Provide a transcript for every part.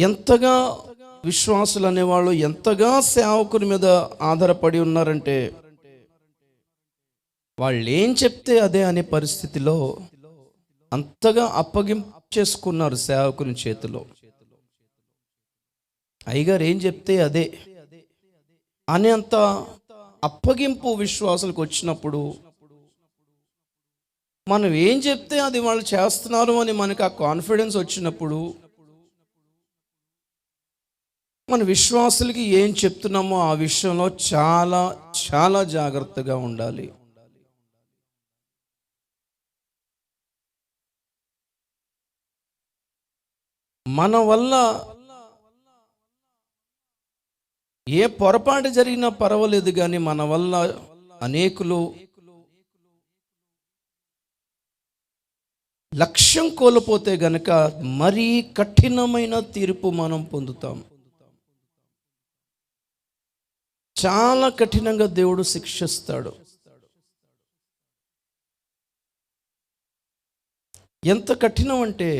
ఎంతగా విశ్వాసులు అనేవాళ్ళు ఎంతగా సేవకుని మీద ఆధారపడి ఉన్నారంటే వాళ్ళు ఏం చెప్తే అదే అనే పరిస్థితిలో అంతగా అప్పగించేసుకున్నారు సేవకుని చేతిలో. అయ్యగారు ఏం చెప్తే అదే అనే అంత అప్పగింపు విశ్వాసులకు వచ్చినప్పుడు మనం ఏం చెప్తే అది వాళ్ళు చేస్తున్నారు అని మనకు ఆ కాన్ఫిడెన్స్ వచ్చినప్పుడు మన విశ్వాసులకి ఏం చెప్తున్నామో ఆ విషయంలో చాలా చాలా జాగ్రత్తగా ఉండాలి. మన వల్ల ఏ పొరపాటు జరిగినా పర్వాలేదు, కానీ మన వల్ల అనేకులు లక్ష్యం కోల్పోతే గనక మరీ కఠినమైన తీర్పు మనం పొందుతాం. చాలా కఠినంగా దేవుడు శిక్షిస్తాడు. ఎంత కఠినం అంటే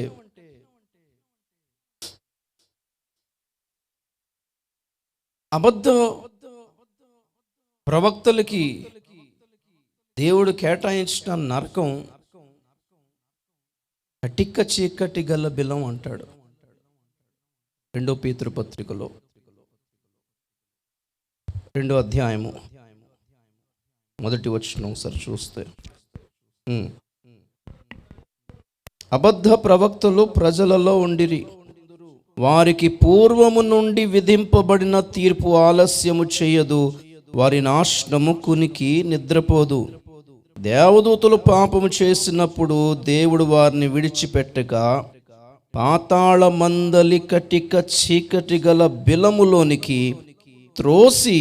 అబద్ధ ప్రవక్తలకి దేవుడు కేటాయించిన నరకం కటిక చీకటి గల బిలం అంటాడు. 2 పేతురు పత్రికలో 2వ అధ్యాయము 1వ వచనం ఒకసారి చూస్తే, అబద్ధ ప్రవక్తలు ప్రజలలో ఉండిరి, వారికి పూర్వము నుండి విధింపబడిన తీర్పు ఆలస్యము చేయదు, వారి నాశనము కునికి నిద్రపోదు. దేవదూతలు పాపము చేసినప్పుడు దేవుడు వారిని విడిచిపెట్టగా పాతాళ మందలి కటిక చీకటి గల బిలములోనికి త్రోసి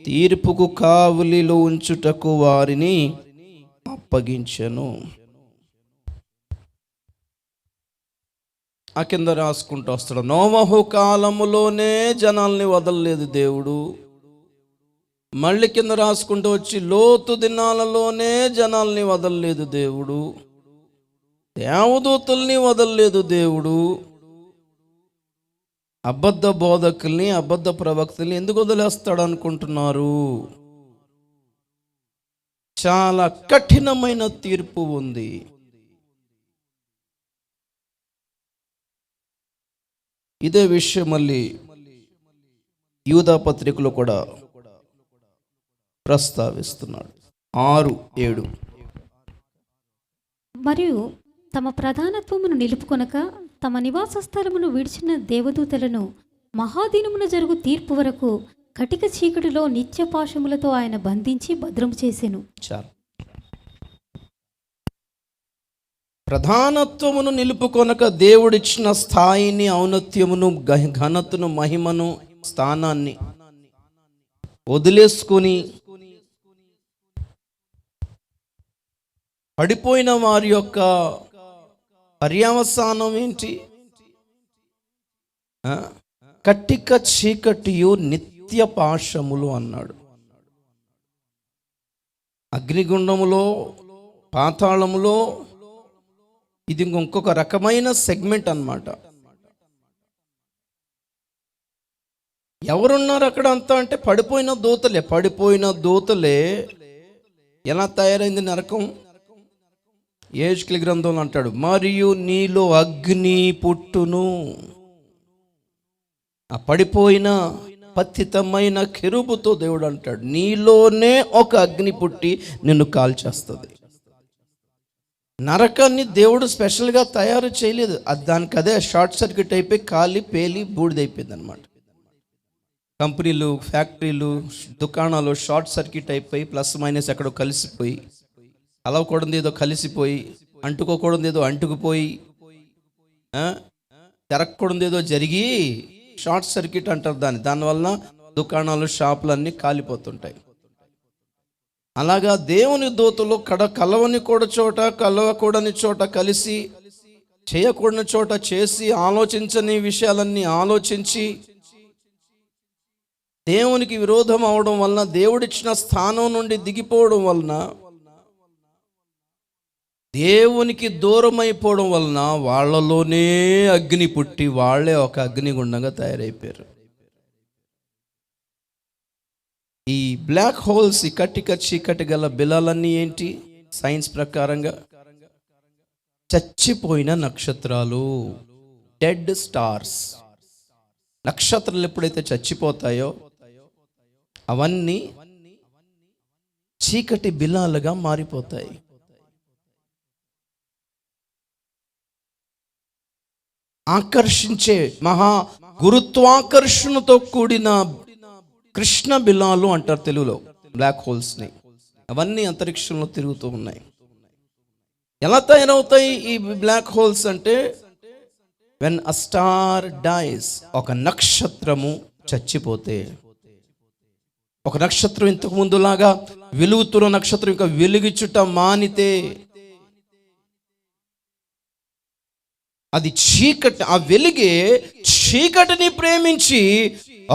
తీర్పుకు కావలిలో ఉంచుటకు వారిని అప్పగించెను. ఆ కింద రాసుకుంటూ వస్తాడు, నోవహు కాలములోనే జనాల్ని వదలలేదు దేవుడు. మళ్ళీ కింద రాసుకుంటూ వచ్చి లోతు దినాలలోనే జనాల్ని వదలలేదు దేవుడు, దేవదూతల్ని వదలలేదు దేవుడు. అబద్ధ బోధకుల్ని అబద్ధ ప్రవక్తల్ని ఎందుకు వదిలేస్తాడు అనుకుంటున్నారు? చాలా కఠినమైన తీర్పు ఉంది. ఇదే విషయం మళ్ళీ యూదా పత్రికలో కూడా ప్రస్తావిస్తున్నాడు 6-7. మరియు తమ ప్రధానత్వమును నిలుపుకొనక తమ నివాస స్థలమును విడిచిన దేవదూతలను మహాదినమున జరుగు తీర్పు వరకు కటిక చీకటిలో నిత్య పాశములతో ఆయన బంధించి భద్రము చేసెను. చాలు. ప్రధానత్వమును నిలుపుకొనక దేవుడిచ్చిన స్థాయిని, ఔన్నత్యమును, ఘనతను, మహిమను, స్థానాన్ని వదిలేసుకొని పడిపోయిన వారి యొక్క పర్యవసానం ఏంటి? కటిక చీకటియు నిత్య పాశములు అన్నాడు. అగ్నిగుండములో, పాతాళములో ఇది ఇంకొక రకమైన సెగ్మెంట్ అన్నమాట. ఎవరున్నారు అక్కడ అంతా అంటే పడిపోయిన దూతలే. ఎలా తయారైంది నరకం? యెహెజ్కేలు గ్రంథంలో అంటాడు, మరియు నీలో అగ్ని పుట్టును. ఆ పడిపోయిన పతితమైన కెరూబుతో దేవుడు అంటాడు, నీలోనే ఒక అగ్ని పుట్టి నిన్ను కాల్చేస్తుంది. నరకాన్ని దేవుడు స్పెషల్గా తయారు చేయలేదు, దానికి అదే షార్ట్ సర్క్యూట్ అయిపోయి కాలి పేలి బూడిదైపోయింది అనమాట. కంపెనీలు, ఫ్యాక్టరీలు, దుకాణాలు షార్ట్ సర్క్యూట్ అయిపోయి ప్లస్ మైనస్ ఎక్కడో కలిసిపోయి, కలవకూడదు ఏదో కలిసిపోయి, అంటుకోకూడదు ఏదో అంటుకుపోయి, తిరగకూడదు ఏదో జరిగి షార్ట్ సర్క్యూట్ అంటారు దాన్ని. దానివల్ల దుకాణాలు, షాపులు అన్నీ కాలిపోతుంటాయి. అలాగా దేవుని దూతలు కలవని కూడా చోట, కలవకూడని చోట కలిసి, చేయకూడని చోట చేసి, ఆలోచించని విషయాలన్నీ ఆలోచించి దేవునికి విరోధం అవడం వలన, దేవుడిచ్చిన స్థానం నుండి దిగిపోవడం వలన దేవునికి దూరం అయిపోవడం వలన వాళ్ళలోనే అగ్ని పుట్టి వాళ్ళే ఒక అగ్నిగుండంగా తయారైపోయారు. ఈ బ్లాక్ హోల్స్, ఈ కట్టిక చీకటి గల బిలాలన్నీ ఏంటి? సైన్స్ ప్రకారంగా చచ్చిపోయిన నక్షత్రాలు, డెడ్ స్టార్స్. నక్షత్రాలు ఎప్పుడైతే చచ్చిపోతాయో అవన్నీ చీకటి బిలాలుగా మారిపోతాయి. ఆకర్షించే మహా గురుత్వాకర్షణతో కూడిన కృష్ణ బిలాలు అంటారు తెలుగులో బ్లాక్ హోల్స్ని. అవన్నీ అంతరిక్షంలో తిరుగుతూ ఉన్నాయి. ఎలా తయారవుతాయి ఈ బ్లాక్ హోల్స్ అంటే, వెన్ అ స్టార్ డైస్, ఒక నక్షత్రము చచ్చిపోతే, ఒక నక్షత్రం ఇంతకు ముందులాగా వెలుగుతున్న నక్షత్రం ఇంకా వెలుగుచుట మానితే, అది చీకటి, ఆ వెలుగే చీకటిని ప్రేమించి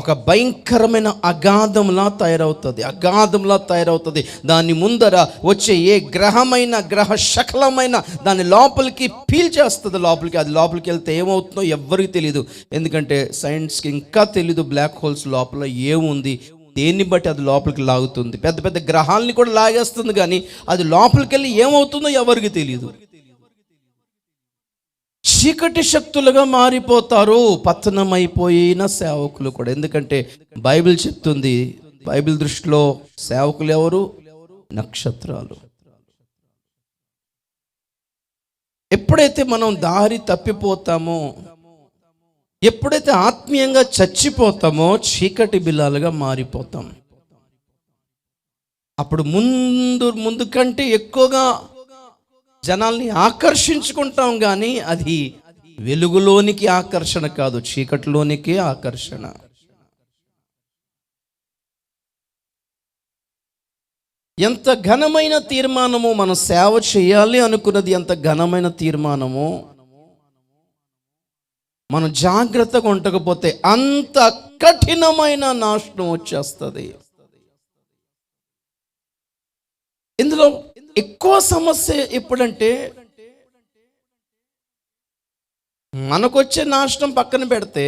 ఒక భయంకరమైన అగాధంలా తయారవుతుంది. దాని ముందర వచ్చే ఏ గ్రహ శకలమైన దాని లోపలికి పీల్చేస్తుంది. అది లోపలికి వెళ్తే ఏమవుతుందో ఎవ్వరికి తెలియదు. ఎందుకంటే సైన్స్కి ఇంకా తెలీదు బ్లాక్ హోల్స్ లోపల ఏముంది, దేన్ని బట్టి అది లోపలికి లాగుతుంది. పెద్ద పెద్ద గ్రహాలని కూడా లాగేస్తుంది, కానీ అది లోపలికి వెళ్ళి ఏమవుతుందో ఎవరికి తెలియదు. చీకటి శక్తులుగా మారిపోతారు పతనమైపోయిన సేవకులు కూడా. ఎందుకంటే బైబిల్ చెప్తుంది, బైబిల్ దృష్టిలో సేవకులు ఎవరు? నక్షత్రాలు. ఎప్పుడైతే మనం దారి తప్పిపోతామో, ఎప్పుడైతే ఆత్మీయంగా చచ్చిపోతామో, చీకటి బిలాలుగా మారిపోతాం. అప్పుడు ముందు కంటే ఎక్కువగా జనాల్ని ఆకర్షించుకుంటాం, కానీ అది వెలుగులోనికి ఆకర్షణ కాదు, చీకటిలోనికి ఆకర్షణ. ఎంత ఘనమైన తీర్మానమో, మనం సేవ చేయాలి అనుకున్నది ఎంత ఘనమైన తీర్మానమో, మనం జాగ్రత్తగా ఉండకపోతే అంత కఠినమైన నాశనం వచ్చేస్తుంది. ఇందులో ఎక్కువ సమస్య ఎప్పుడంటే, మనకొచ్చే నాశనం పక్కన పెడితే,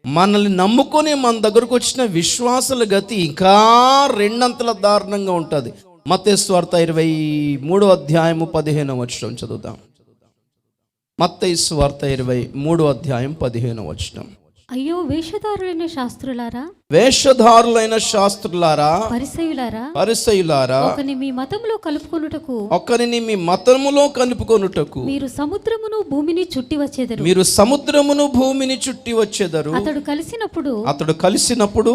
మనల్ని నమ్ముకొని మన దగ్గరకు వచ్చిన విశ్వాసుల గతి ఇంకా రెండంతల దారుణంగా ఉంటుంది. మత్తయి సువార్త 23:15 చదువుదాం. మత్తయి సువార్త 23:15. అయ్యో వేషధారులైన శాస్త్రులారా, పరిసయ్యులారా, ఒకని మీ మతములో కలుపుకొనుటకు మీరు సముద్రమును భూమిని చుట్టి వచ్చెదరు. అతడు కలిసినప్పుడు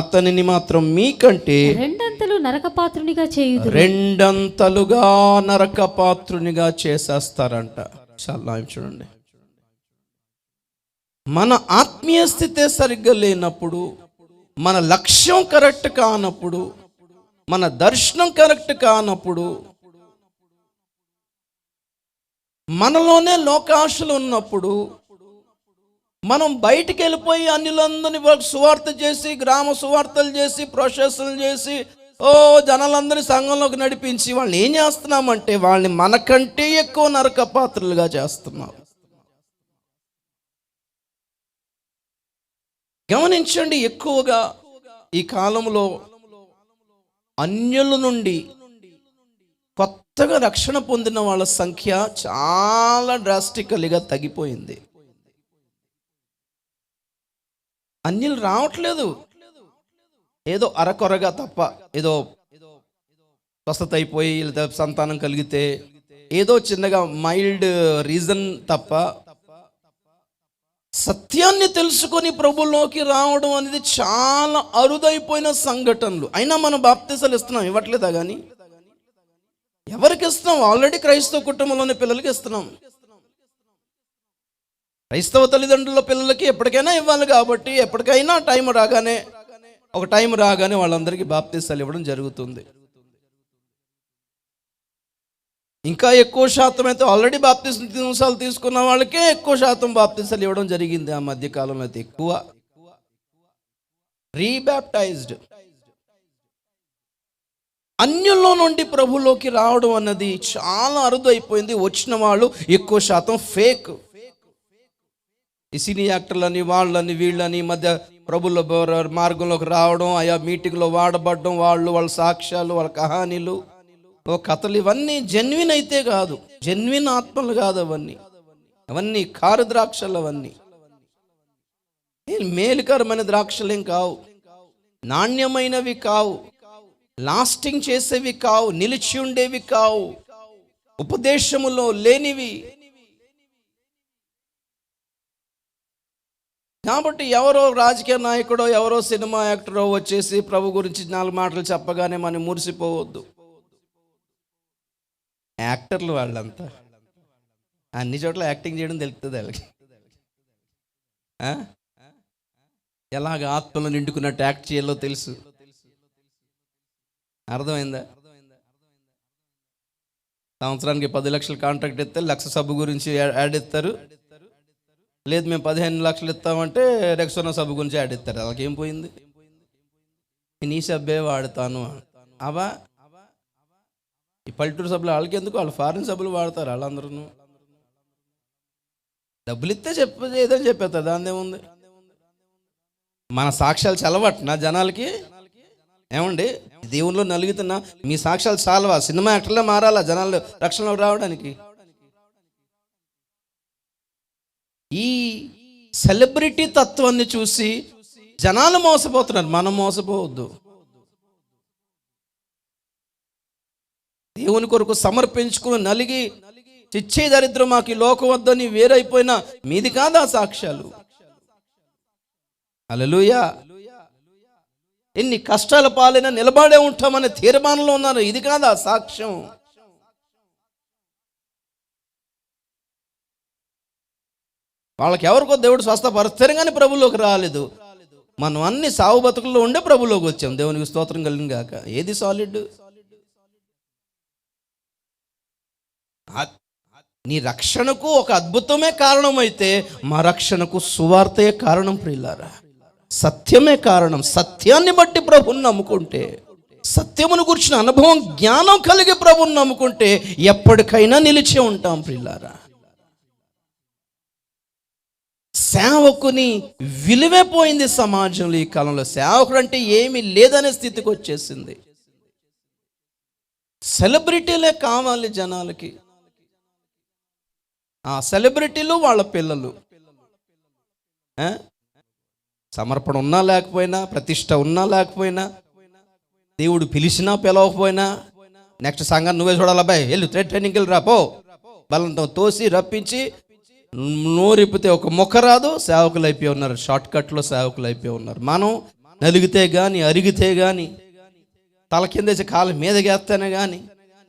అతనిని మాత్రం మీకంటే రెండంతలుగా నరకపాత్రునిగా చేసేస్తారంట. చాలా చూడండి, మన ఆత్మీయ స్థితే సరిగ్గా లేనప్పుడు, మన లక్ష్యం కరెక్ట్ కానప్పుడు, మన దర్శనం కరెక్ట్ కానప్పుడు, మనలోనే లోకాశలు ఉన్నప్పుడు, మనం బయటికి వెళ్ళిపోయి అన్యులందరినీ సువార్త చేసి, గ్రామ సువార్తలు చేసి, ప్రొసెస్లు చేసి, జనాలందరినీ సంఘంలోకి నడిపించి వాళ్ళని ఏం చేస్తున్నామంటే, వాళ్ళని మనకంటే ఎక్కువ నరక పాత్రలుగా చేస్తున్నాం. గమనించండి, ఎక్కువగా ఈ కాలంలో అన్యుల నుండి కొత్తగా రక్షణ పొందిన వాళ్ళ సంఖ్య చాలా డ్రాస్టికల్గా తగ్గిపోయింది. అన్యులు రావట్లేదు, ఏదో అరకొరగా తప్ప, ఏదో స్వస్థత అయిపోయి సంతానం కలిగితే ఏదో చిన్నగా మైల్డ్ రీజన్ తప్ప, సత్యాన్ని తెలుసుకొని ప్రభులోకి రావడం అనేది చాలా అరుదైపోయిన సంఘటనలు. అయినా మనం బాప్తిసాలు ఇస్తున్నాం, ఇవ్వట్లేదా? కానీ ఎవరికి ఇస్తున్నాం? ఆల్రెడీ క్రైస్తవ కుటుంబంలోని పిల్లలకి ఇస్తున్నాం. క్రైస్తవ తల్లిదండ్రుల పిల్లలకి ఎప్పటికైనా ఇవ్వాలి కాబట్టి, ఎప్పటికైనా ఒక టైం రాగానే వాళ్ళందరికీ బాప్తిసాలు ఇవ్వడం జరుగుతుంది. ఇంకా ఎక్కువ శాతం అయితే ఆల్రెడీ బాప్తిసాలు తీసుకున్న వాళ్ళకే ఎక్కువ శాతం బాప్తిసాలు ఇవ్వడం జరిగింది. ఆ మధ్య కాలంలో అయితే ఎక్కువ రీబ్యాప్టైజ్డ్. అన్యుల్లో నుండి ప్రభులోకి రావడం అన్నది చాలా అరుదు అయిపోయింది. వచ్చిన వాళ్ళు ఎక్కువ శాతం ఫేక్. ఈ సినీ యాక్టర్లని, వాళ్ళని, వీళ్ళని మధ్య ప్రభుల మార్గంలోకి రావడం, ఆయా మీటింగ్లో వాడబడడం, వాళ్ళ సాక్ష్యాలు, వాళ్ళ కహానీలు, కథలు, ఇవన్నీ జెన్విన్ అయితే కాదు, జెన్విన్ ఆత్మలు కాదు అవన్నీ కారు ద్రాక్షలు, అవన్నీ మేలుకరమైన ద్రాక్షలేం కావు, నాణ్యమైనవి కావు, లాస్టింగ్ చేసేవి కావు, నిలిచి ఉండేవి కావు, ఉపదేశములో లేనివి. కాబట్టి ఎవరో రాజకీయ నాయకుడో, ఎవరో సినిమా యాక్టరో వచ్చేసి ప్రభు గురించి 4 మాటలు చెప్పగానే మనం మురిసిపోవద్దు. యాక్టర్లు వాళ్ళంతా అన్ని చోట్ల యాక్టింగ్ చేయడం తెలుస్తుంది వాళ్ళకి. ఎలాగ ఆత్మలో నిండుకున్నట్టు యాక్ట్ చేయాలో తెలుసు. అర్థమైందా? సంవత్సరానికి 10 లక్షలు కాంట్రాక్ట్ ఇస్తే 1 లక్ష సబ్బు గురించి యాడ్ ఇస్తారు. లేదు మేము 15 లక్షలు ఇస్తామంటే రెక్సోనా సబ్బు గురించి యాడ్ ఇస్తారు. వాళ్ళకి ఏం పోయింది? నీ సబ్బే వాడతాను అవా. ఈ పల్లెటూరు సబ్బులు వాళ్ళకి ఎందుకు? వాళ్ళు ఫారిన్ సబ్బులు వాడతారు వాళ్ళందరూ. డబ్బులు ఇస్తే ఏదని చెప్పేస్తారు, దానిదేముంది? మన సాక్ష్యాలు చలవట్నా జనాలకి? ఏమండి, దేవుల్లో నలుగుతున్నా మీ సాక్ష్యాలు చాలవా? సినిమా యాక్టర్లే మారాలా జనాలు రక్షణలోకి రావడానికి? ఈ సెలబ్రిటీ తత్వాన్ని చూసి జనాలు మోసపోతున్నారు, మనం మోసపోవద్దు. దేవుని కొరకు సమర్పించుకుని నలిగి చిచ్చే దరిద్రం మాకు ఈ లోకం వద్దని వేరైపోయినా మీది కాదా సాక్ష్యాలు? హల్లెలూయా. ఎన్ని కష్టాల పాలైనా నిలబడే ఉంటామనే తీర్మానంలో ఉన్నారు, ఇది కాదా సాక్ష్యం? వాళ్ళకి ఎవరికో దేవుడు స్వస్థపరుస్తారు కానీ ప్రభులోకి రాలేదు. మనం అన్ని సావు బతుకుల్లో ఉండే ప్రభులోకి వచ్చాం. దేవునికి స్తోత్రం కలిగిన గాక. ఏది సాలిడ్? నీ రక్షణకు ఒక అద్భుతమే కారణమైతే మా రక్షణకు సువార్తే కారణం ప్రియులారా, సత్యమే కారణం. సత్యాన్ని బట్టి ప్రభువుని నమ్ముకుంటే, సత్యమును గురించిన అనుభవం, జ్ఞానం కలిగి ప్రభువుని నమ్ముకుంటే ఎప్పటికైనా నిలిచి ఉంటాం ప్రియులారా. సేవకుని విలువే పోయింది సమాజంలో ఈ కాలంలో. సేవకుడు అంటే ఏమీ లేదనే స్థితికి వచ్చేసింది. సెలబ్రిటీలే కావాలి జనాలకి. ఆ సెలబ్రిటీలు వాళ్ళ పిల్లలు, సమర్పణ ఉన్నా లేకపోయినా, ప్రతిష్ట ఉన్నా లేకపోయినా, దేవుడు పిలిచినా పిలవకపోయినా, నెక్స్ట్ సంఘాన్ని నువ్వే చూడాలి, అబ్బాయి వెళ్ళు ట్రైనింగ్కి వెళ్ళి రాపో, బలంతో తోసి రప్పించి నోరిపితే ఒక మొక్క రాదు, సేవకులు అయిపోయి ఉన్నారు. షార్ట్ కట్లో సేవకులు అయిపోయి ఉన్నారు. మనం నలిగితే కానీ, అరిగితే కానీ, తల కిందేసి కాళ్ళ మీదగేస్తేనే కానీ,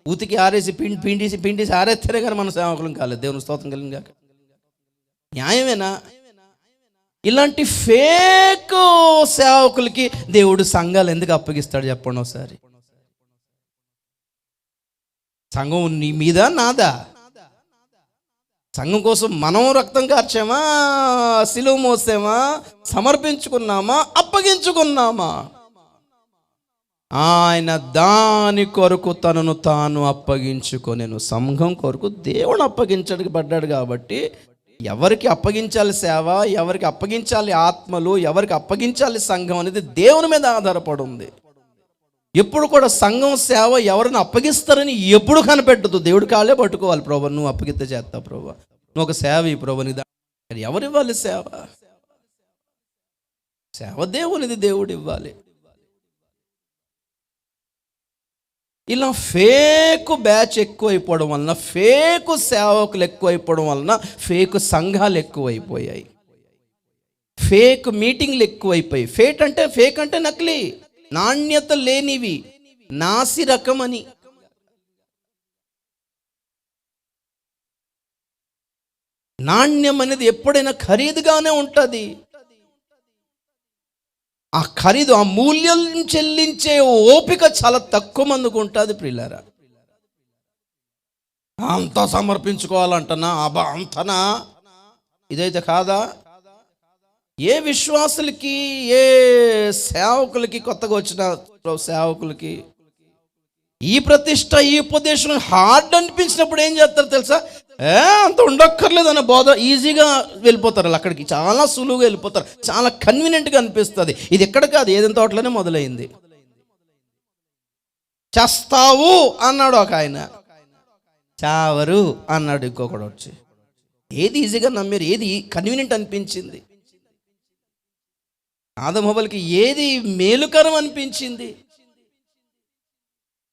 ఉతికి ఆరేసి పిండేసి ఆరేస్తేనే కానీ మనం సేవకులం కాలేదు. దేవుని స్తోత్రం కలిగిన గాక. న్యాయమేనా? ఇలాంటి ఫేక్ సేవకులకి దేవుడు సంఘాలు ఎందుకు అప్పగిస్తాడు చెప్పండి ఒకసారి. సంఘం నీ మీద నాదా? సంఘం కోసం మనం రక్తం కార్చామా, సిలువ మోసామా, సమర్పించుకున్నామా, అప్పగించుకున్నామా? ఆయన దాని కొరకు తనను తాను అప్పగించుకొనెను. సంఘం కొరకు దేవుడు అప్పగించడానికి పడ్డాడు కాబట్టి ఎవరికి అప్పగించాలి సేవ, ఎవరికి అప్పగించాలి ఆత్మలు, ఎవరికి అప్పగించాలి సంఘం అనేది దేవుని మీద ఆధారపడి ఉంది. ఎప్పుడు కూడా సంఘం సేవ ఎవరిని అప్పగిస్తారని ఎప్పుడు కనిపెట్టదు. దేవుడి కాళ్ళే పట్టుకోవాలి. ప్రభు నువ్వు అప్పగిస్తే చేస్తావు, ప్రభు నువ్వు ఒక సేవ ఈ ప్రభు నీ ఎవరు ఇవ్వాలి సేవ? సేవ దేవునిది, దేవుడు ఇవ్వాలి. ఇలా ఫేక్ బ్యాచ్ ఎక్కువైపోవడం వలన, ఫేక్ సేవకులు ఎక్కువైపోవడం వలన ఫేక్ సంఘాలు ఎక్కువైపోయాయి, ఫేక్ మీటింగ్లు ఎక్కువైపోయాయి. ఫేక్ అంటే నకిలీ, నాణ్యత లేనివి, నాసి రకమని. నాణ్యం అనేది ఎప్పుడైనా ఖరీదుగానే ఉంటుంది. ఆ ఖరీదు, ఆ మూల్యం చెల్లించే ఓపిక చాలా తక్కువ మందికి ఉంటుంది ప్రియులారా. అంతా సమర్పించుకోవాలంటనా, అబ్బా అంతనా? ఇదైతే కాదా? ఏ విశ్వాసులకి, ఏ సేవకులకి, కొత్తగా వచ్చిన సేవకులకి ఈ ప్రతిష్ట, ఈ ఉపదేశం హార్డ్ అనిపించినప్పుడు ఏం చేస్తారు తెలుసా? అంత ఉండక్కర్లేదు అన్న బోధ ఈజీగా వెళ్ళిపోతారు వాళ్ళు అక్కడికి, చాలా సులువుగా వెళ్ళిపోతారు, చాలా కన్వీనియంట్గా అనిపిస్తుంది. ఇది ఎక్కడ కాదు, ఏదైనా తోటలోనే మొదలైంది. చేస్తావు అన్నాడు ఒక ఆయన, చావరు అన్నాడు ఇంకొకడు వచ్చి. ఏది ఈజీగా నమ్మారు, ఏది కన్వీనియంట్ అనిపించింది? ఆదమోబలకి ఏది మేలుకరం అనిపించింది?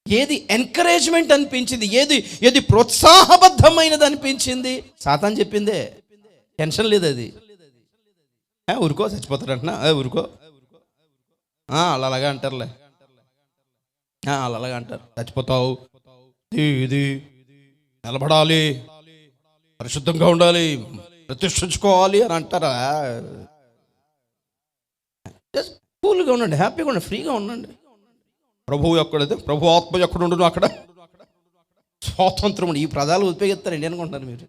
ఏది ఎంకరేజ్మెంట్ అనిపించింది? ఏది ప్రోత్సాహబద్ధమైనది అనిపించింది? సాతాను చెప్పిందే, టెన్షన్ లేదు అది. ఊరుకో, చచ్చిపోతారంటున్నా, ఊరుకో, అలాగా అంటారులే, అలాగా అంటారు, చచ్చిపోతావు, ఇది నిలబడాలి, పరిశుద్ధంగా ఉండాలి, ప్రతిష్ఠించుకోవాలి అని అంటారా? జస్ట్ కూల్గా ఉండండి, హ్యాపీగా ఉండండి, ఫ్రీగా ఉండండి. ప్రభువు ఎక్కడైతే ప్రభు ఆత్మ ఎక్కడ ఉండను అక్కడ స్వాతంత్రం. ఈ పదాలు ఉపయోగిస్తారండి అనుకుంటారు మీరు.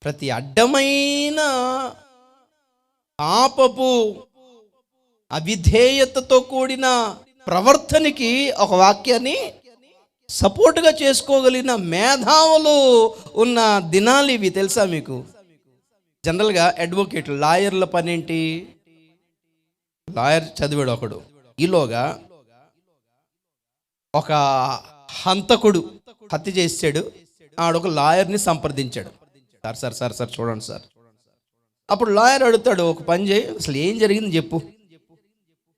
ప్రతి అడ్డమైన పాపపు అవిధేయతతో కూడిన ప్రవర్తనకి ఒక వాక్యాన్ని సపోర్ట్గా చేసుకోగలిగిన మేధావులు ఉన్న దినాలు ఇవి. తెలుసా మీకు? జనరల్గా అడ్వకేట్, లాయర్ల పని ఏంటి? లాయర్ చదివాడు ఒకడు, ఈలోగా ఒక హంతకుడు హత్య చేసాడు, ఆడొక లాయర్ని సంప్రదించాడు. సార్ చూడండి సార్. అప్పుడు లాయర్ అడుగుతాడు, ఒక పని చేయి, అసలు ఏం జరిగింది చెప్పు,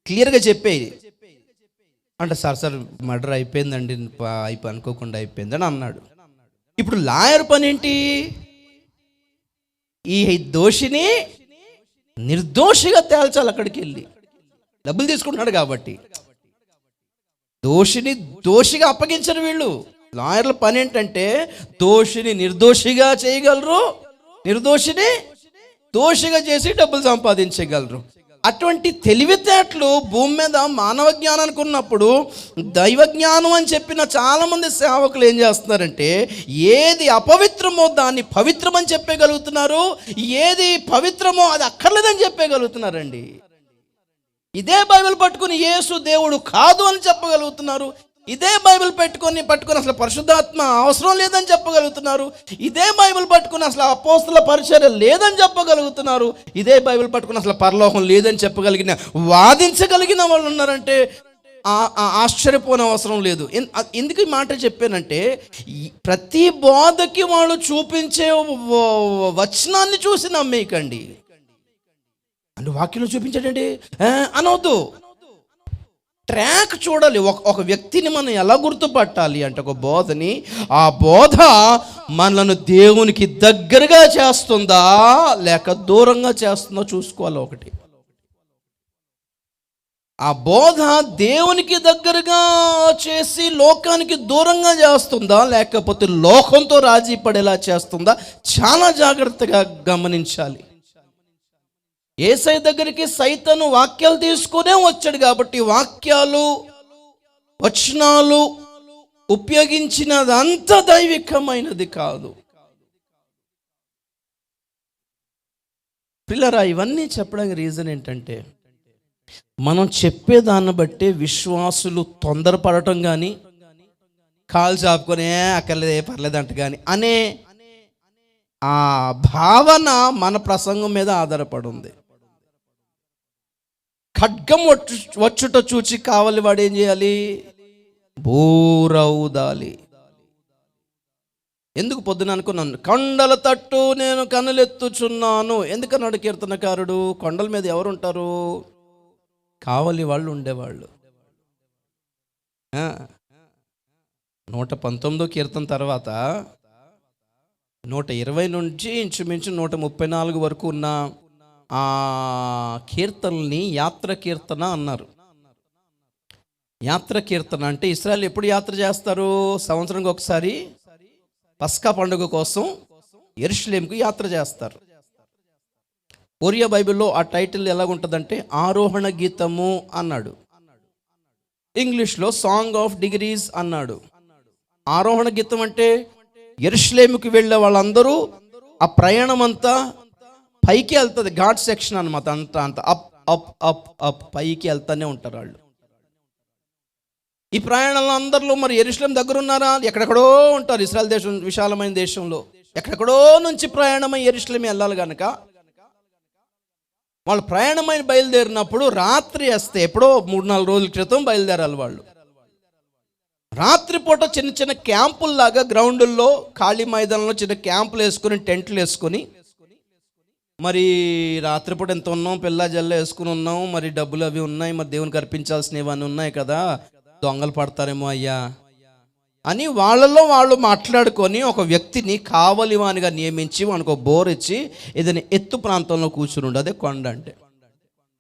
క్లియర్గా చెప్పేది అంటే. సార్ మర్డర్ అయిపోయిందండి, అనుకోకుండా అయిపోయిందని అన్నాడు. ఇప్పుడు లాయర్ పని ఏంటి? ఈ దోషిని నిర్దోషిగా తేల్చాలి. అక్కడికి వెళ్ళి డబ్బులు తీసుకుంటున్నాడు కాబట్టి దోషిని దోషిగా అప్పగించరు వీళ్ళు. లాయర్ల పని ఏంటంటే దోషిని నిర్దోషిగా చేయగలరు, నిర్దోషిని దోషిగా చేసి డబ్బులు సంపాదించగలరు. అటువంటి తెలివితేటలు భూమి మీద మానవ జ్ఞానానికి ఉన్నప్పుడు దైవ జ్ఞానం అని చెప్పిన చాలామంది సేవకులు ఏం చేస్తున్నారంటే ఏది అపవిత్రమో దాన్ని పవిత్రమని చెప్పగలుగుతున్నారు, ఏది పవిత్రమో అది అక్కర్లేదని చెప్పగలుగుతున్నారండి. ఇదే బైబిల్ పట్టుకుని యేసు దేవుడు కాదు అని చెప్పగలుగుతున్నారు. ఇదే బైబిల్ పట్టుకొని అసలు పరిశుద్ధాత్మ అవసరం లేదని చెప్పగలుగుతున్నారు. ఇదే బైబిల్ పట్టుకుని అసలు అపోస్తల పరిచర్య లేదని చెప్పగలుగుతున్నారు. ఇదే బైబిల్ పట్టుకుని అసలు పరలోకం లేదని చెప్పగలిగిన, వాదించగలిగిన వాళ్ళు ఉన్నారంటే ఆశ్చర్యపోని అవసరం లేదు. ఎందుకు ఈ మాట చెప్పానంటే ప్రతి బోధకి వాళ్ళు చూపించే వచనాన్ని చూసి నమ్మేయకండి. అంటే వాక్యంలో చూపించాడండి అనవద్దు. ట్రాక్ చూడాలి. ఒక వ్యక్తిని మనం ఎలా గుర్తుపట్టాలి అంటే ఒక బోధని, ఆ బోధ మనను దేవునికి దగ్గరగా చేస్తుందా లేక దూరంగా చేస్తుందో చూసుకోవాలి. ఒకటి, ఆ బోధ దేవునికి దగ్గరగా చేసి లోకానికి దూరంగా చేస్తుందా లేకపోతే లోకంతో రాజీ పడేలా చేస్తుందా చాలా జాగ్రత్తగా గమనించాలి. యేసయ్య దగ్గరికి సైతాను వాక్యాలు తీసుకునే వచ్చాడు కాబట్టి వాక్యాలు వచనాలు ఉపయోగించినదంతా దైవికమైనది కాదు. పిల్లరా, ఇవన్నీ చెప్పడానికి రీజన్ ఏంటంటే మనం చెప్పేదాన్ని బట్టే విశ్వాసులు తొందరపడటం కానీ కాలు చాపుకొని అక్కర్లేదే పర్లేదంట కానీ అనే ఆ భావన మన ప్రసంగం మీద ఆధారపడి ఉంది. ఖడ్గం వచ్చుట చూచి కావలి వాడు ఏం చేయాలి? బోరవుదాలి. ఎందుకు పొద్దున అనుకున్నాను, కొండల తట్టు నేను కనులెత్తుచున్నాను ఎందుకన్నాడు కీర్తనకారుడు? కొండల మీద ఎవరుంటారు? కావలి వాళ్ళు ఉండేవాళ్ళు. 119 కీర్తన తర్వాత 120 నుంచి ఇంచుమించు 134 వరకు ఉన్న ఆ కీర్తనల్ని యాత్ర కీర్తన అన్నారు. యాత్ర కీర్తన అంటే ఇశ్రాయేలు ఎప్పుడు యాత్ర చేస్తారు? సంవత్సరానికి ఒకసారి పస్కా పండుగ కోసం యెరూషలేముకు యాత్ర చేస్తారు. ఒరియా బైబిల్లో ఆ టైటిల్ ఎలాగుంటుందంటే ఆరోహణ గీతము అన్నాడు. ఇంగ్లీష్లో సాంగ్ ఆఫ్ డిగ్రీస్ అన్నాడు. ఆరోహణ గీతం అంటే యెరూషలేముకి వెళ్ళే వాళ్ళందరూ ఆ ప్రయాణం అంతా పైకి వెళ్తుంది. ఘాట్ సెక్షన్ అనమాట. అంత అప్ అప్ అప్ అప్ పైకి వెళ్తానే ఉంటారు వాళ్ళు. ఈ ప్రయాణంలో అందరిలో మరి యెరూషలేం దగ్గర ఉన్నారా? ఎక్కడెక్కడో ఉంటారు. ఇశ్రాయేల్ దేశం విశాలమైన దేశంలో ఎక్కడెక్కడో నుంచి ప్రయాణమై యెరూషలేం వెళ్ళాలి కనుక వాళ్ళు ప్రయాణమైన బయలుదేరినప్పుడు రాత్రి వస్తే ఎప్పుడో 3-4 రోజుల క్రితం బయలుదేరాలి వాళ్ళు. రాత్రిపూట చిన్న చిన్న క్యాంపుల్లాగా గ్రౌండుల్లో ఖాళీ మైదానంలో చిన్న క్యాంపులు వేసుకుని టెంట్లు వేసుకొని మరి రాత్రిపూట ఎంత ఉన్నాం, పిల్ల జల్ల వేసుకుని ఉన్నాం, మరి డబ్బులు అవి ఉన్నాయి, మరి దేవునికి అర్పించాల్సినవి ఇవన్నీ ఉన్నాయి కదా, దొంగలు పడతారేమో అయ్యా అని వాళ్ళలో వాళ్ళు మాట్లాడుకొని ఒక వ్యక్తిని కావలి వానిగా నియమించి వానికి ఒక బోర్ ఇచ్చి ఏదైనా ఎత్తు ప్రాంతంలో కూర్చుని ఉండు, అదే కొండ అంటే.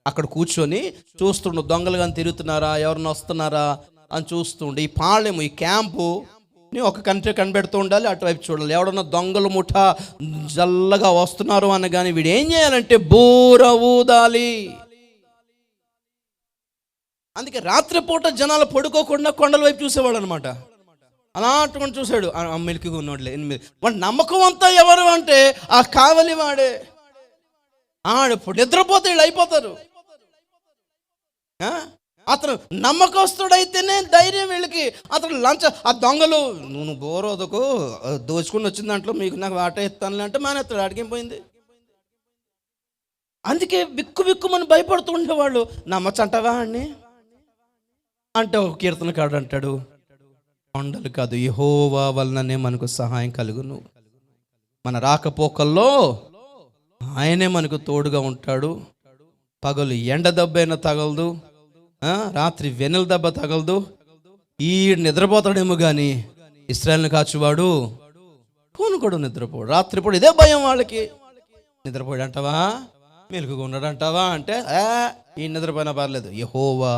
అక్కడ కూర్చొని చూస్తుండు దొంగలు కానీ తిరుగుతున్నారా, ఎవరిని వస్తున్నారా అని చూస్తుండే. ఈ పాళెము, ఈ క్యాంపు ఒక కంట్రీ కనిపెడుతూ ఉండాలి, అటువైపు చూడాలి. ఎవడన్నా దొంగలు ముఠ జల్లగా వస్తున్నారు అని కానీ వీడు ఏం చేయాలంటే బూర ఊదాలి. అందుకే రాత్రిపూట జనాలు పడుకోకుండా కొండల వైపు చూసేవాడు అనమాట. అలా అట్టుకొని చూశాడు, మెలికిగా ఉన్నోడులే 8. వాడి నమ్మకం అంతా ఎవరు అంటే ఆ కావలి వాడే. ఆడు నిద్రపోతే వీళ్ళు అయిపోతారు. అతను నమ్మకస్తుడైతేనే ధైర్యం వీళ్ళకి. అతను లంచ ఆ దొంగలు నువ్వు బోరోదకు దోచుకుని వచ్చిన దాంట్లో మీకు నాకు ఆట ఎత్తానులే అంటే మానేస్తాడు. అడిగేం పోయింది. అందుకే బిక్కుమని భయపడుతూ ఉండేవాళ్ళు. నమ్మచ్చంటావా అని అంటే ఒక కీర్తనకాడు అంటాడు, కొండలు కాదు యెహోవా వలననే మనకు సహాయం కలుగును. మన రాకపోకల్లో ఆయనే మనకు తోడుగా ఉంటాడు. పగలు ఎండ దెబ్బైనా తగలదు, రాత్రి వెన్నెల దెబ్బ తగలదు. ఈ నిద్రపోతాడేమో కానీ ఇశ్రాయేలుని కాచువాడు పూనుకోడు, నిద్రపోడు. రాత్రిపూట ఇదే భయం వాళ్ళకి. నిద్రపోయాడు అంటావా, మెలుగుగా ఉన్నాడు అంటావా అంటే ఈ నిద్రపోయినా పర్లేదు, యెహోవా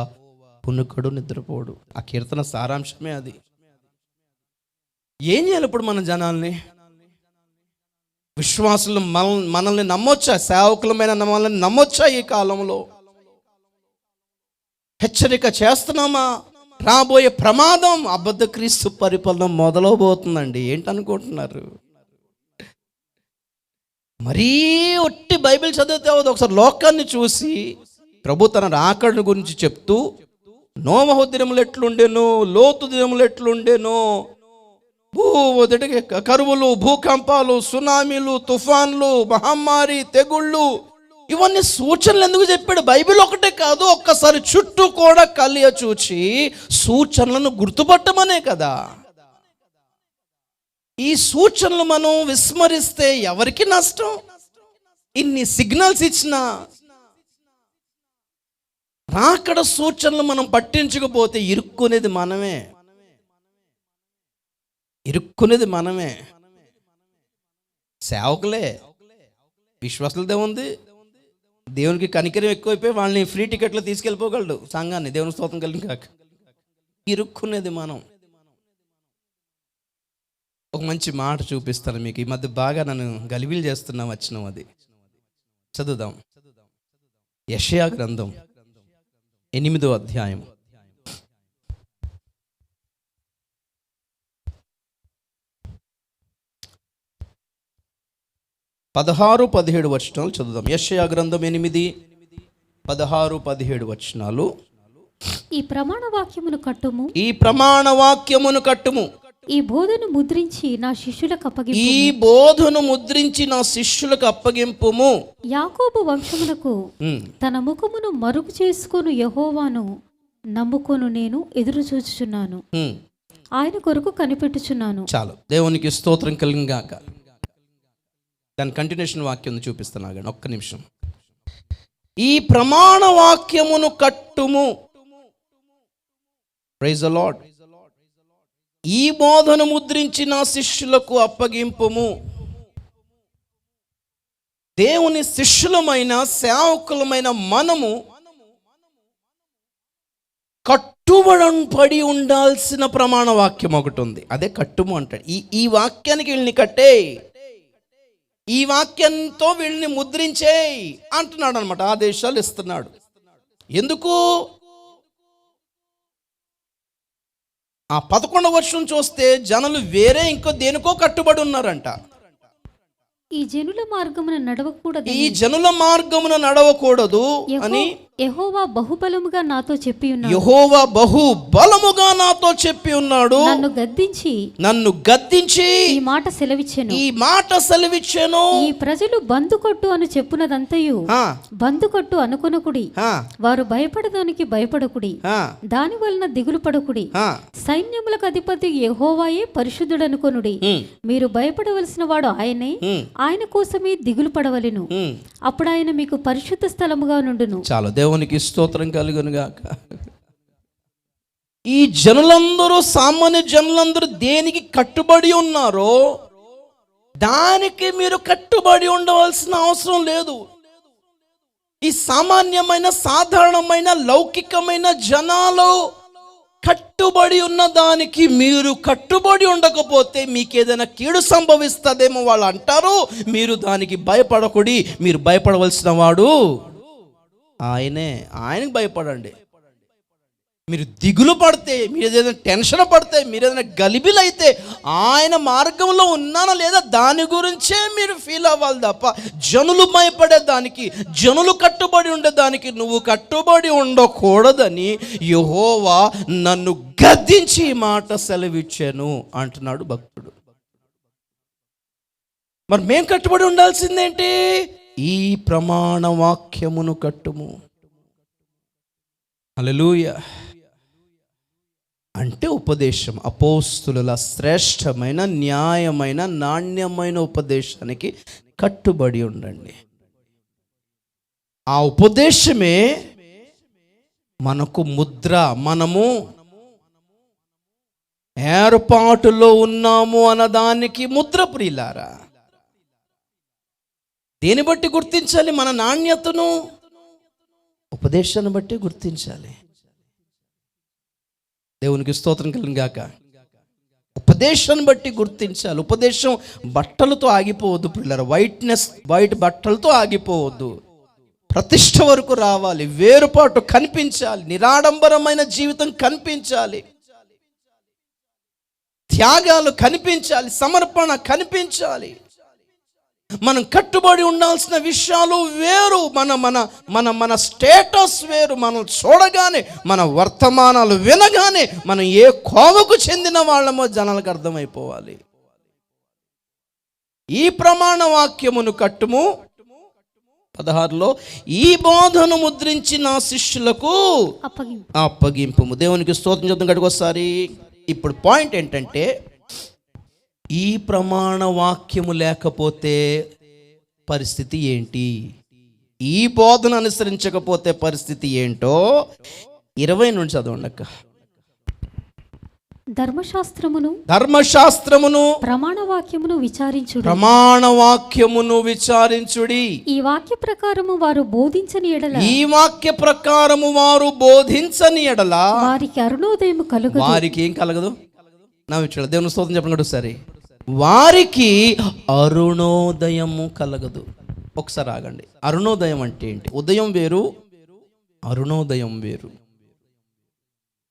పునుకడు నిద్రపోడు. ఆ కీర్తన సారాంశమే అది. ఏం చేయాలి ఇప్పుడు మన జనాల్ని? విశ్వాసులు మనల్ని నమ్మొచ్చా? సేవకులమైన మనల్ని నమ్మొచ్చా? ఈ కాలంలో హెచ్చరిక చేస్తున్నామా? రాబోయే ప్రమాదం, అబద్ధ క్రీస్తు పరిపాలన మొదలవబోతుందండి. ఏంటనుకుంటున్నారు? మరీ ఒట్టి బైబిల్ చదివితే అవదు. ఒకసారి లోకాన్ని చూసి ప్రభు తన రాకడ గురించి చెప్తూ నోవహు దినములు ఎట్లుండేనో, లోతు దినములు ఎట్లుండేనో, కరువులు, భూకంపాలు, సునామీలు, తుఫాన్లు, మహమ్మారి, తెగుళ్ళు, ఇవన్నీ సూచనలు ఎందుకు చెప్పాడు? బైబిల్ ఒకటే కాదు, ఒక్కసారి చుట్టూ కూడా కలియ చూచి సూచనలను గుర్తుపట్టమనే కదా. ఈ సూచనలు మనం విస్మరిస్తే ఎవరికి నష్టం? ఇన్ని సిగ్నల్స్ ఇచ్చినా రాకడ సూచనలు మనం పట్టించకపోతే ఇరుక్కునేది మనమే. సేవకులే, విశ్వాసులదే ఉంది. దేవునికి కనికరం ఎక్కువైపోయి వాళ్ళని ఫ్రీ టికెట్లు తీసుకెళ్ళిపోగలడు సంఘాన్ని, దేవుని స్తోత్రం కలిగి కాక. ఇరుక్కునేది మనం. ఒక మంచి మాట చూపిస్తాను మీకు. ఈ మధ్య బాగా నన్ను గలిబిలు చేస్తున్నాం వచ్చినాం, అది చదువుదాం. యెషయా గ్రంథం 8వ అధ్యాయం 16-17 వచనాలు చదువుదాం. యెషయా గ్రంథం 8:16-17 వచనాలు. ఈ ప్రమాణ వాక్యమును కట్టుము, ఈ బోధను ముద్రించి నా శిష్యులకు అప్పగింపుము. యాకోబు వంశమునకు తన ముఖమును మరుగు చేసుకొను యెహోవాను నమ్ముకొను నేను ఎదురు చూచుచున్నాను, ఆయన కొరకు కనిపెట్టుచున్నాను. చాలు, దేవునికి స్తోత్రం కలిగాక. దాని కంటిన్యూషన్ వాక్యం చూపిస్తున్నాను, ఒక్క నిమిషం. ఈ ప్రమాణ వాక్యమును కట్టుము. Praise the lord. ఈ బోధను ముద్రించి నా శిష్యులకు అప్పగింపుము. దేవుని శిష్యులమైన సేవకులమైన మనము కట్టుబడి ఉండాల్సిన ప్రమాణ వాక్యం ఒకటి ఉంది, అదే కట్టుము అంటాడు. ఈ వాక్యానికి వీళ్ళని కట్టే, ఈ వాక్యంతో వీళ్ళని ముద్రించే అంటున్నాడు అనమాట. ఆదేశాలు ఇస్తున్నాడు. ఎందుకు? ఆ 11వ వచనం చూస్తే జనులు వేరే ఇంకో దేనికో కట్టుబడి ఉన్నారంట. ఈ జనుల మార్గమున నడవకూడదు అని యెహోవా బహుబలముగా నాతో చెప్పి ఉన్నాడు. యెహోవా బహు బలముగా నాతో చెప్పి ఉన్నాడు. నన్ను గద్దించి ఈ మాట సెలవిచ్చెను. ఈ ప్రజలు బందుకొట్టు అని చెప్పునదంతయు బందుకొట్టు అనుకొనకుడి. వారు భయపడడానికి భయపడకుడి. దాని వలన దిగులు పడకుడి. సైన్యములకు అధిపతి యెహోవాయే పరిశుద్ధుడు అనుకొనుడి. మీరు భయపడవలసిన వాడు ఆయనే. ఆయన కోసమే దిగులు పడవలెను. అప్పుడు ఆయన మీకు పరిశుద్ధ స్థలముగా నుండును. చాలా దేవునికి స్తోత్రం కలుగును గాక. ఈ జనులందరూ, సామాన్య జనులందరూ దేనికి కట్టుబడి ఉన్నారో దానికి మీరు కట్టుబడి ఉండవలసిన అవసరం లేదు. ఈ సామాన్యమైన, సాధారణమైన, లౌకికమైన జనాలు కట్టుబడి ఉన్న దానికి మీరు కట్టుబడి ఉండకపోతే మీకు ఏదైనా కీడు సంభవిస్తుందేమో వాళ్ళు అంటారు. మీరు దానికి భయపడకుడి. మీరు భయపడవలసిన వాడు ఆయనే. ఆయనకి భయపడండి. మీరు దిగులు పడితే, మీరు ఏదైనా టెన్షన్ పడితే, మీరు ఏదైనా గలిబిలైతే ఆయన మార్గంలో ఉన్నానా లేదా దాని గురించే మీరు ఫీల్ అవ్వాలి తప్ప జనులు భయపడే దానికి, జనులు కట్టుబడి ఉండేదానికి నువ్వు కట్టుబడి ఉండకూడదని యెహోవా నన్ను గద్దించి ఈ మాట సెలవిచ్చాను అంటున్నాడు భక్తుడు. మరి మేం కట్టుబడి ఉండాల్సిందేంటి? ఈ ప్రమాణ వాక్యమును కట్టుము. హల్లెలూయా. అంటే ఉపదేశం, అపోస్తులుల శ్రేష్టమైన, న్యాయమైన, నాణ్యమైన ఉపదేశానికి కట్టుబడి ఉండండి. ఆ ఉపదేశమే మనకు ముద్ర. మనము ఏర్పాటులో ఉన్నాము అన్నదానికి ముద్ర. ప్రియులారా, దేని బట్టి గుర్తించాలి మన నాణ్యతను? ఉపదేశాన్ని బట్టి గుర్తించాలి. దేవునికి స్తోత్రం కలుగును గాక. ఉపదేశాన్ని బట్టి గుర్తించాలి. ఉపదేశం బట్టలతో ఆగిపోవద్దు పిల్లలు. వైట్ బట్టలతో ఆగిపోవద్దు. ప్రతిష్ఠ వరకు రావాలి. వేరుపాటు కనిపించాలి. నిరాడంబరమైన జీవితం కనిపించాలి. త్యాగాలు కనిపించాలి. సమర్పణ కనిపించాలి. మనం కట్టుబడి ఉండాల్సిన విషయాలు వేరు. మన మన మన మన స్టేటస్ వేరు. మనం చూడగానే, మన వర్తమానాలు వినగానే మనం ఏ కోవకు చెందిన వాళ్ళమో జనాలకు అర్థమైపోవాలి. ఈ ప్రమాణ వాక్యమును కట్టుము. 16లో ఈ బోధను ముద్రించి నా శిష్యులకు అప్పగింపుము. దేవునికి స్తోత్రం చెప్తాం గడికొకసారి. ఇప్పుడు పాయింట్ ఏంటంటే, ఈ ప్రమాణ వాక్యము లేకపోతే పరిస్థితి ఏంటి? ఈ బోధన అనుసరించకపోతే పరిస్థితి ఏంటో 20 నుండి చదవండి అక్క. ధర్మశాస్త్రమును ప్రమాణ వాక్యమును విచారించుడి. ఈ వాక్య ప్రకారము వారు బోధించని ఎడల వారికి అరుణోదయము కలుగదు. వారికి ఏం కలగదు? నా విషయాలు దేవుని స్తోత్రం చెప్పండి ఒకసారి. వారికి అరుణోదయము కలగదు. ఒకసారి ఆగండి. అరుణోదయం అంటే ఏంటి? ఉదయం వేరు, అరుణోదయం వేరు.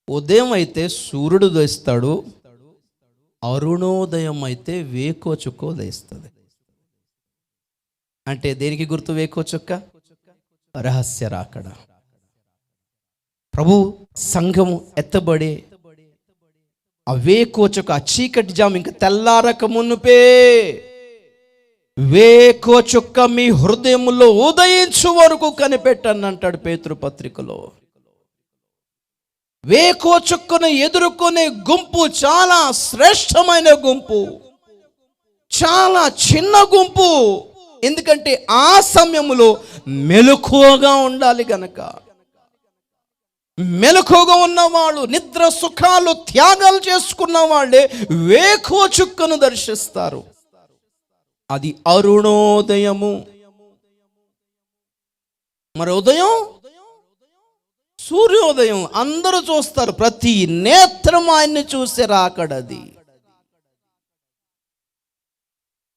ఉదయం అయితే సూర్యుడు ఉదయిస్తాడు, అరుణోదయం అయితే వేకో చుక్క ఉదయిస్తుంది. అంటే దేనికి గుర్తు వేకో చుక్క? రహస్య రాకడ. ప్రభు సంఘము ఎత్తబడే వేకోచుక్క, ఆ చీకటి జాము ఇంకా తెల్లారక మునుపే వేకోచుక్క మీ హృదయములో ఉదయించు వరకు కనిపెట్టని అంటాడు పేతురు పత్రికలో. వేకోచుక్కను ఎదుర్కొనే గుంపు చాలా శ్రేష్టమైన గుంపు, చాలా చిన్న గుంపు. ఎందుకంటే ఆ సమయంలో మెలకువగా ఉండాలి గనక. మెలకువగా ఉన్నవాళ్ళు, నిద్ర సుఖాలు త్యాగాలు చేసుకున్న వాళ్ళే వేకువ చుక్కను దర్శిస్తారు. అది అరుణోదయము. మరి ఉదయం సూర్యోదయం అందరూ చూస్తారు. ప్రతి నేత్రం ఆయన్ని చూసే రాకడది.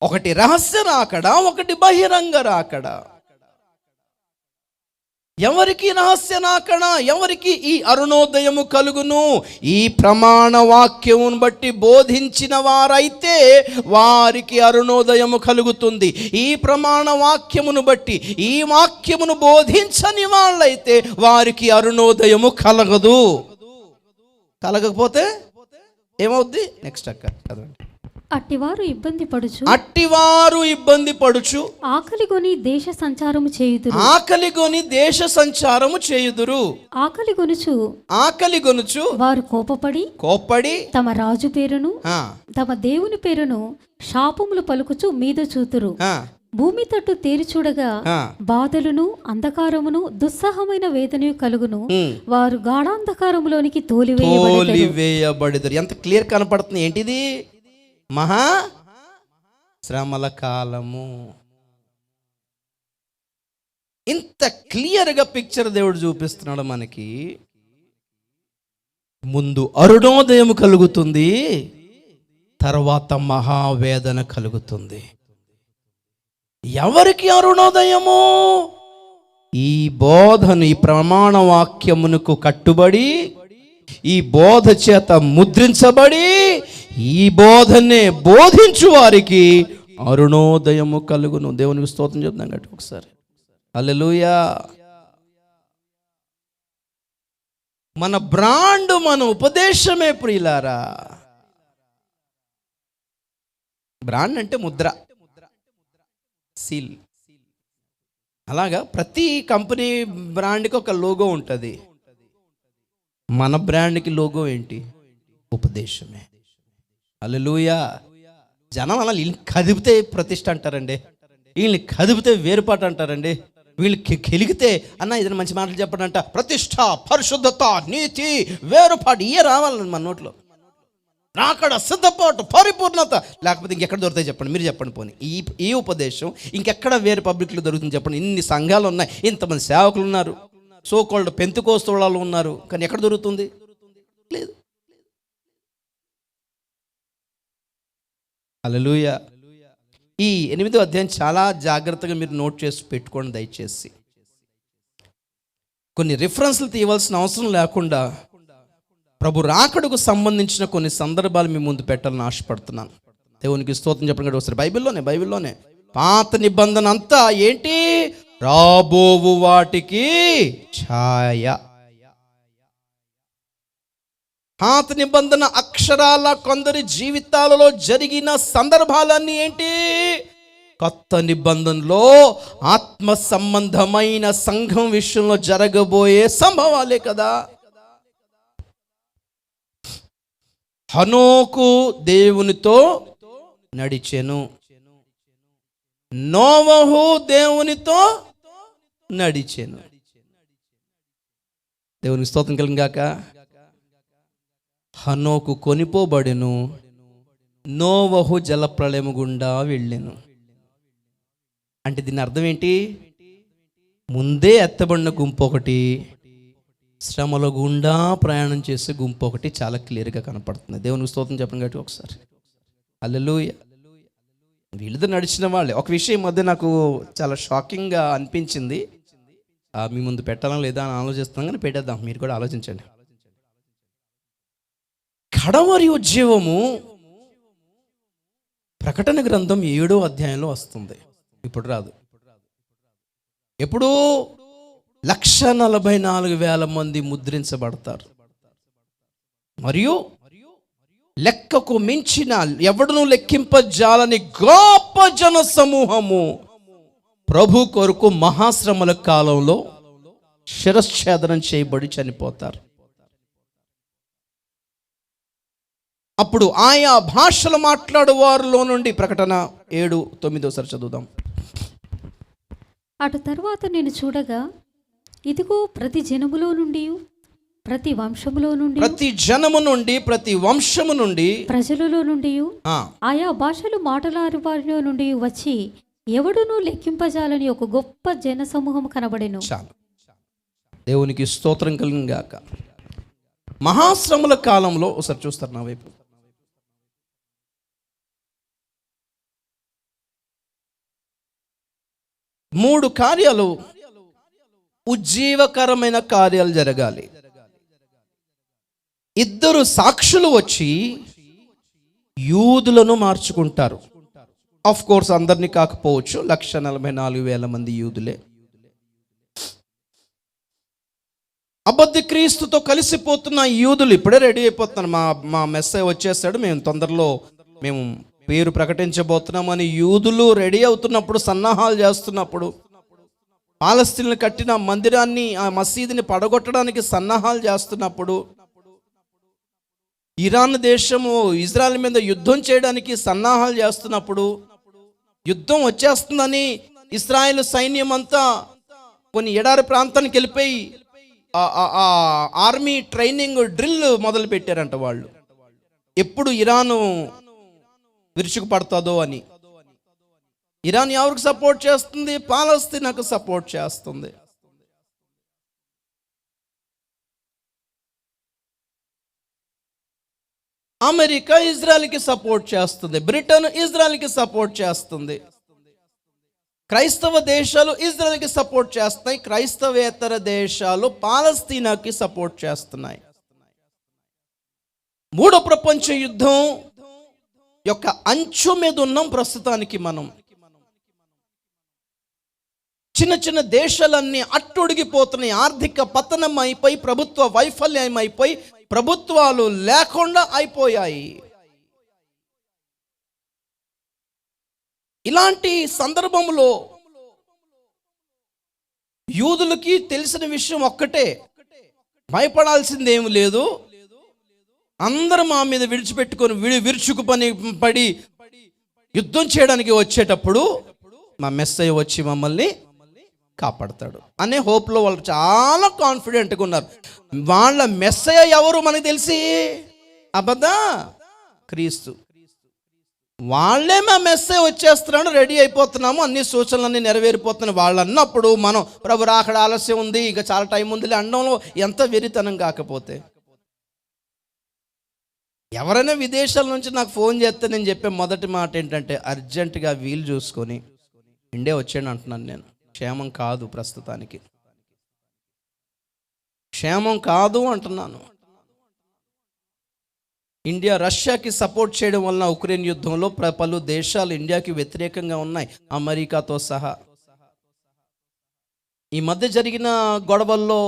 ఒకటి రహస్య రాకడ, ఒకటి బహిరంగ రాకడ. ఎవరికి రహస్య నాకణ, ఎవరికి ఈ అరుణోదయము కలుగును? ఈ ప్రమాణ వాక్యమును బట్టి బోధించిన వారైతే వారికి అరుణోదయము కలుగుతుంది. ఈ ప్రమాణ వాక్యమును బట్టి ఈ వాక్యమును బోధించని వాళ్ళైతే వారికి అరుణోదయము కలగదు. కలగకపోతే ఏమవుద్ది? నెక్స్ట్ అక్క చదవండి. అట్టివారు ఇబ్బంది పడుచు ఆకలిగొని దేశ సంచారము చేయుదురు. ఆకలిగొనుచు వారు కోపపడి తమ రాజు పేరును తమ దేవుని పేరును శాపములు పలుకుచు మీద చూతురు. భూమి తట్టు తేరి చూడగా బాధలను అంధకారమును దుస్సహమైన వేదనయు కలుగును. వారు గాఢాంధకారములోనికి తోలివేయబడెదరు. ఎంత క్లియర్ కనపడుతుంది ఏంటిది? మహా శ్రమల కాలము. ఇంత క్లియర్గా పిక్చర్ దేవుడు చూపిస్తున్నాడు మనకి. ముందు అరుణోదయం కలుగుతుంది, తర్వాత మహావేదన కలుగుతుంది. ఎవరికి అరుణోదయము? ఈ బోధను, ఈ ప్రమాణ వాక్యమునకు కట్టుబడి, ఈ బోధ చేత ముద్రించబడి ఈ బోధనే బోధించు వారికి అరుణోదయము కలుగును. దేవునికి స్తోత్రం చెప్తాం గట్టి ఒకసారి. హల్లెలూయా. మన బ్రాండ్, మన ఉపదేశమే ప్రియులారా. బ్రాండ్ అంటే ముద్ర, సీల్. అలాగా ప్రతి కంపెనీ బ్రాండ్కి ఒక లోగో ఉంటుంది. మన బ్రాండ్కి లోగో ఏంటి? ఉపదేశమే. హల్లెలూయా. జనం అలా వీళ్ళని కదిపితే ప్రతిష్ట అంటారండి, వీళ్ళని కదిపితే వేరుపాటు అంటారండి, వీళ్ళకి కెలిగితే అన్న ఏదైనా మంచి మాటలు చెప్పడంట. ప్రతిష్ట, పరిశుద్ధత, నీతి, వేరుపాటు ఇవే రావాలని మన నోట్లో. రాకడ, సిద్ధపాటు, పరిపూర్ణత లేకపోతే ఇంకెక్కడ దొరుకుతాయి చెప్పండి? మీరు చెప్పండి. పోనీ ఈ ఉపదేశం ఇంకెక్కడ వేరే పబ్లిక్లో దొరుకుతుంది చెప్పండి? ఇన్ని సంఘాలు ఉన్నాయి, ఇంతమంది సేవకులు ఉన్నారు, సో కాల్డ్ పెంతెకోస్తు వాళ్ళు ఉన్నారు, కానీ ఎక్కడ దొరుకుతుంది? లేదు. హల్లెలూయా. ఈ 8వ అధ్యాయం చాలా జాగ్రత్తగా మీరు నోట్ చేసి పెట్టుకోండి దయచేసి. కొన్ని రిఫరెన్స్లు తీయవలసిన అవసరం లేకుండా ప్రభు రాకడకు సంబంధించిన కొన్ని సందర్భాలు మీ ముందు పెట్టాలని ఆశపడుతున్నాను. దేవునికి స్తోత్రం చెప్పండి. ఒకసారి బైబిల్లోనే పాత నిబంధన అంతా ఏంటి? రాబోవు వాటికి ఛాయ. పాత నిబంధన అక్షరాల కొందరి జీవితాలలో జరిగిన సందర్భాలన్నీ ఏంటి? కొత్త నిబంధనలో ఆత్మ సంబంధమైన సంఘం విషయంలో జరగబోయే సంభవాలే కదా. హనోకు దేవునితో నడిచెను, నోవహు దేవునితో నడిచెను. దేవునికి స్తోత్రం కలిగిన గాక. హనోకు కొనిపోబడెను, నోవహు జలప్రళయము గుండా వెళ్ళెను. అంటే దీని అర్థం ఏంటి? ముందే ఎత్తబడిన గుంపు ఒకటి, శ్రమల గుండా ప్రయాణం చేసే గుంపు ఒకటి చాలా క్లియర్గా కనపడుతుంది. దేవునికి స్తోత్రం చెప్పండి గట్టి ఒకసారి. హల్లెలూయా. వీళ్ళతో నడిచిన వాళ్ళే. ఒక విషయం మధ్య నాకు చాలా షాకింగ్గా అనిపించింది, మీ ముందు పెట్టాలా లేదా అని ఆలోచిస్తున్నాం, కానీ పెట్టేద్దాం, మీరు కూడా ఆలోచించండి. కడవరి ఉద్యమము ప్రకటన గ్రంథం 7వ అధ్యాయంలో వస్తుంది. ఇప్పుడు రాదు. ఎప్పుడు 144,000 మంది ముద్రించబడతారు. మరియు లెక్కకు మించిన ఎవడును లెక్కింపజాలని గొప్ప జన సమూహము ప్రభు కొరకు మహాశ్రమల కాలంలో శిరశ్ఛేదనం చేయబడి చనిపోతారు. అప్పుడు ఆయా భాషలు మాట్లాడు వారిలో నుండి, ప్రకటన 7:9 చదువుదాం. అటు తరువాత నేను చూడగా, ఇదిగో ప్రతి జనములో నుండి, ప్రతి వంశములో నుండి, ప్రతి జనము నుండి, ప్రతి వంశము నుండి, ప్రజలలో నుండి, ఆయా భాషలు మాట్లాడే వారిలో నుండి వచ్చి ఎవడునూ లెక్కింపజాలని ఒక గొప్ప జన సమూహం కనబడెను. చాలు. దేవునికి స్తోత్రం కలుగును గాక. మహాశ్రమల కాలంలో ఒకసారి చూస్తారు నా వైపు. మూడు కార్యాలు ఉజ్జీవకరమైన కార్యాలు జరగాలి. ఇద్దరు సాక్షులు వచ్చి యూదులను మార్చుకుంటారు. ఆఫ్ కోర్స్ అందరినీ కాకపోవచ్చు, 1,44,000 మంది యూదులే. అబద్ధ క్రీస్తుతో కలిసిపోతున్న యూదులు ఇప్పుడే రెడీ అయిపోతున్నారు. మా మెస్సయ్య వచ్చేసాడు, మేము తొందరలో మేము పేరు ప్రకటించబోతున్నామని యూదులు రెడీ అవుతున్నప్పుడు, సన్నాహాలు చేస్తున్నప్పుడు, పాలస్తీన్లు కట్టిన మందిరాన్ని, ఆ మసీదుని పడగొట్టడానికి సన్నాహాలు చేస్తున్నప్పుడు, ఇరాన్ దేశము ఇజ్రాయెల్ మీద యుద్ధం చేయడానికి సన్నాహాలు చేస్తున్నప్పుడు, యుద్ధం వచ్చేస్తుందని ఇజ్రాయెల్ సైన్యం అంతా కొన్ని ఎడారి ప్రాంతానికి వెళ్ళిపోయి ఆర్మీ ట్రైనింగ్ డ్రిల్ మొదలు పెట్టారంట వాళ్ళు, ఎప్పుడు ఇరాను విరుచుకు పడుతుందో అని. ఇరాన్ ఎవరికి సపోర్ట్ చేస్తుంది? పాలస్తీనాకు సపోర్ట్ చేస్తుంది. అమెరికా ఇజ్రాయెల్కి సపోర్ట్ చేస్తుంది, బ్రిటన్ ఇజ్రాయెల్కి సపోర్ట్ చేస్తుంది, క్రైస్తవ దేశాలు ఇజ్రాయెల్కి సపోర్ట్ చేస్తున్నాయి, క్రైస్తవేతర దేశాలు పాలస్తీనాకి సపోర్ట్ చేస్తున్నాయి. మూడో ప్రపంచ యుద్ధం యొక్క అంచు మీద ఉన్నాం ప్రస్తుతానికి మనం. చిన్న చిన్న దేశాలన్నీ అట్టుడిగిపోతున్నాయి, ఆర్థిక పతనం అయిపోయి, ప్రభుత్వ వైఫల్యం అయిపోయి, ప్రభుత్వాలు లేకుండా అయిపోయాయి. ఇలాంటి సందర్భంలో యూదులకి తెలిసిన విషయం ఒక్కటే, భయపడాల్సిందేమి లేదు, అందరూ మా మీద విడిచిపెట్టుకొని విరుచుకు పడి యుద్ధం చేయడానికి వచ్చేటప్పుడు మా మెస్సయ్య వచ్చి మమ్మల్ని కాపాడతాడు అనే హోప్లో వాళ్ళు చాలా కాన్ఫిడెంట్గా ఉన్నారు. వాళ్ళ మెస్సయ్య ఎవరు మనకు తెలిసి? అబద్ధ క్రీస్తు. వాళ్ళే మా మెస్సయ్య వచ్చేస్తున్నాడు, రెడీ అయిపోతున్నాము, అన్ని సూచనలన్నీ నెరవేరిపోతున్నాయి వాళ్ళు అన్నప్పుడు మనం ప్రభు రాకడ ఆలస్యం ఉంది, ఇంకా చాలా టైం ఉందిలే అనడంలో ఎంత వెరితనం కాకపోతే. ఎవరైనా విదేశాల నుంచి నాకు ఫోన్ చేస్తే నేను చెప్పే మొదటి మాట ఏంటంటే, అర్జెంటుగా వీలు చూసుకొని ఇండియా వచ్చాను అంటున్నాను నేను. క్షేమం కాదు, ప్రస్తుతానికి క్షేమం కాదు అంటున్నాను. ఇండియా రష్యాకి సపోర్ట్ చేయడం వలన ఉక్రెయిన్ యుద్ధంలో పలు దేశాలు ఇండియాకి వ్యతిరేకంగా ఉన్నాయి, అమెరికాతో సహా. ఈ మధ్య జరిగిన గొడవల్లో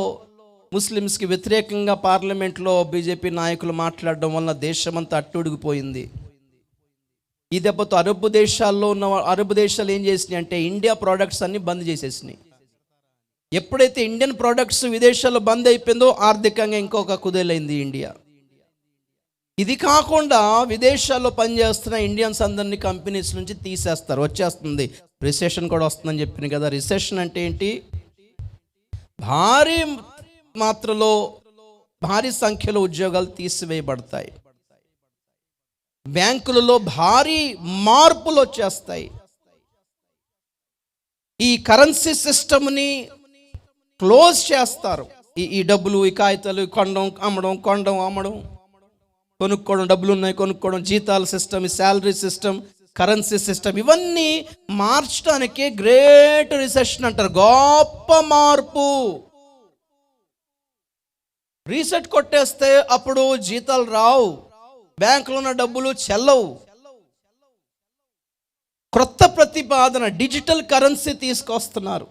ముస్లిమ్స్కి వ్యతిరేకంగా పార్లమెంట్లో బీజేపీ నాయకులు మాట్లాడడం వలన దేశమంతా అట్టుడిగిపోయింది. ఈ దెబ్బతో అరబ్ దేశాలు ఏం చేసినాయి అంటే ఇండియా ప్రోడక్ట్స్ అన్ని బంద్ చేసేసినాయి. ఎప్పుడైతే ఇండియన్ ప్రోడక్ట్స్ విదేశాల్లో బంద్ అయిపోయిందో ఆర్థికంగా ఇంకొక కుదేలైంది ఇండియా. ఇది కాకుండా విదేశాల్లో పనిచేస్తున్న ఇండియన్స్ అందరినీ కంపెనీస్ నుంచి తీసేస్తారు, వచ్చేస్తుంది. రిసెషన్ కూడా వస్తుందని చెప్పింది కదా. రిసెషన్ అంటే ఏంటి? భారీ మాత్రలో భారీ సంఖ్యలో ఉద్యోగాలు తీసివేయబడతాయి, బ్యాంకులలో భారీ మార్పులు వచ్చేస్తాయి, ఈ కరెన్సీ సిస్టమ్ని క్లోజ్ చేస్తారు. ఈ డబ్బులు, ఈ కాగితాలు కొనడం అమ్మడం, కొనుక్కోవడం, డబ్బులు ఉన్నాయి కొనుక్కోవడం, జీతాల సిస్టమ్, ఈ శాలరీ సిస్టమ్, కరెన్సీ సిస్టమ్, ఇవన్నీ మార్చడానికి గ్రేట్ రిసెషన్ అంటారు, గొప్ప మార్పు. రీసెట్ కొట్టేస్తే అప్పుడు జీతాలు రావు, బ్యాంకులో ఉన్న డబ్బులు చెల్లవు. క్రొత్త ప్రతిపాదన, డిజిటల్ కరెన్సీ తీసుకొస్తున్నారు.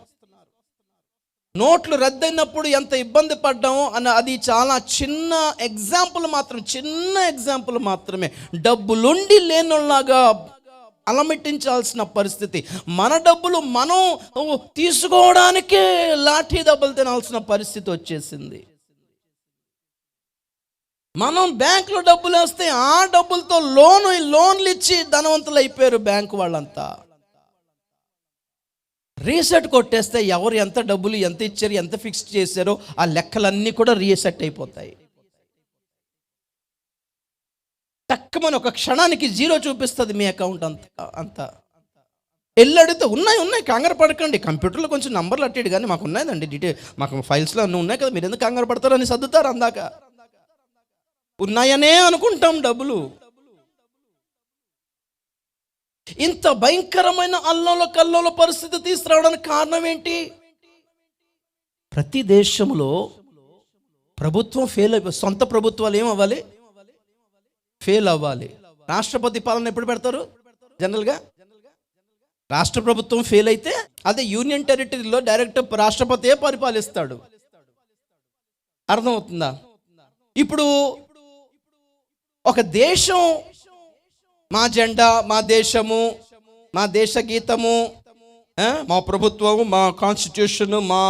నోట్లు రద్దయినప్పుడు ఎంత ఇబ్బంది పడ్డామో అని అది చాలా చిన్న ఎగ్జాంపుల్ మాత్రమే. డబ్బులుండి లేనులాగా అలమటించాల్సిన పరిస్థితి. మన డబ్బులు మనం తీసుకోవడానికే లాఠీ దెబ్బలు తినాల్సిన పరిస్థితి వచ్చేసింది. మనం బ్యాంకులో డబ్బులు వేస్తే ఆ డబ్బులతో లోన్లు ఇచ్చి ధనవంతులు అయిపోయారు బ్యాంకు వాళ్ళంతా. రీసెట్ కొట్టేస్తే ఎవరు ఎంత డబ్బులు ఎంత ఇచ్చారు, ఎంత ఫిక్స్ చేశారో ఆ లెక్కలన్నీ కూడా రీసెట్ అయిపోతాయి. తక్కువని ఒక క్షణానికి జీరో చూపిస్తుంది మీ అకౌంట్ అంతా. అడిగితే ఉన్నాయి కంగారు పడకండి, కంప్యూటర్లో కొంచెం నంబర్లు అట్టాడు కానీ మాకు ఉన్నాయండి డీటెయిల్, మాకు ఫైల్స్లో అన్నీ ఉన్నాయి కదా, మీరు ఎందుకు కంగారు పడతారని సర్దుతారు. అందాక ఉన్నాయనే అనుకుంటాం డబ్బులు. ఇంత భయంకరమైన అల్లంలో కల్లంలో పరిస్థితి తీసుకురావడానికి కారణం ఏంటి? ప్రతి దేశంలో ప్రభుత్వం ఫెయిల్ అయిపోయి, సొంత ప్రభుత్వాలు ఏమవ్వాలి? ఫెయిల్ అవ్వాలి. రాష్ట్రపతి పాలన ఎప్పుడు పెడతారు? జనరల్గా రాష్ట్ర ప్రభుత్వం ఫెయిల్ అయితే అదే యూనియన్ టెరిటరీలో డైరెక్ట్ రాష్ట్రపతియే పరిపాలిస్తాడు. అర్థమవుతుందా? ఇప్పుడు ఒక దేశం, మా జెండా, మా దేశము, మా దేశ గీతము, మా ప్రభుత్వము, మా కాన్స్టిట్యూషను, మా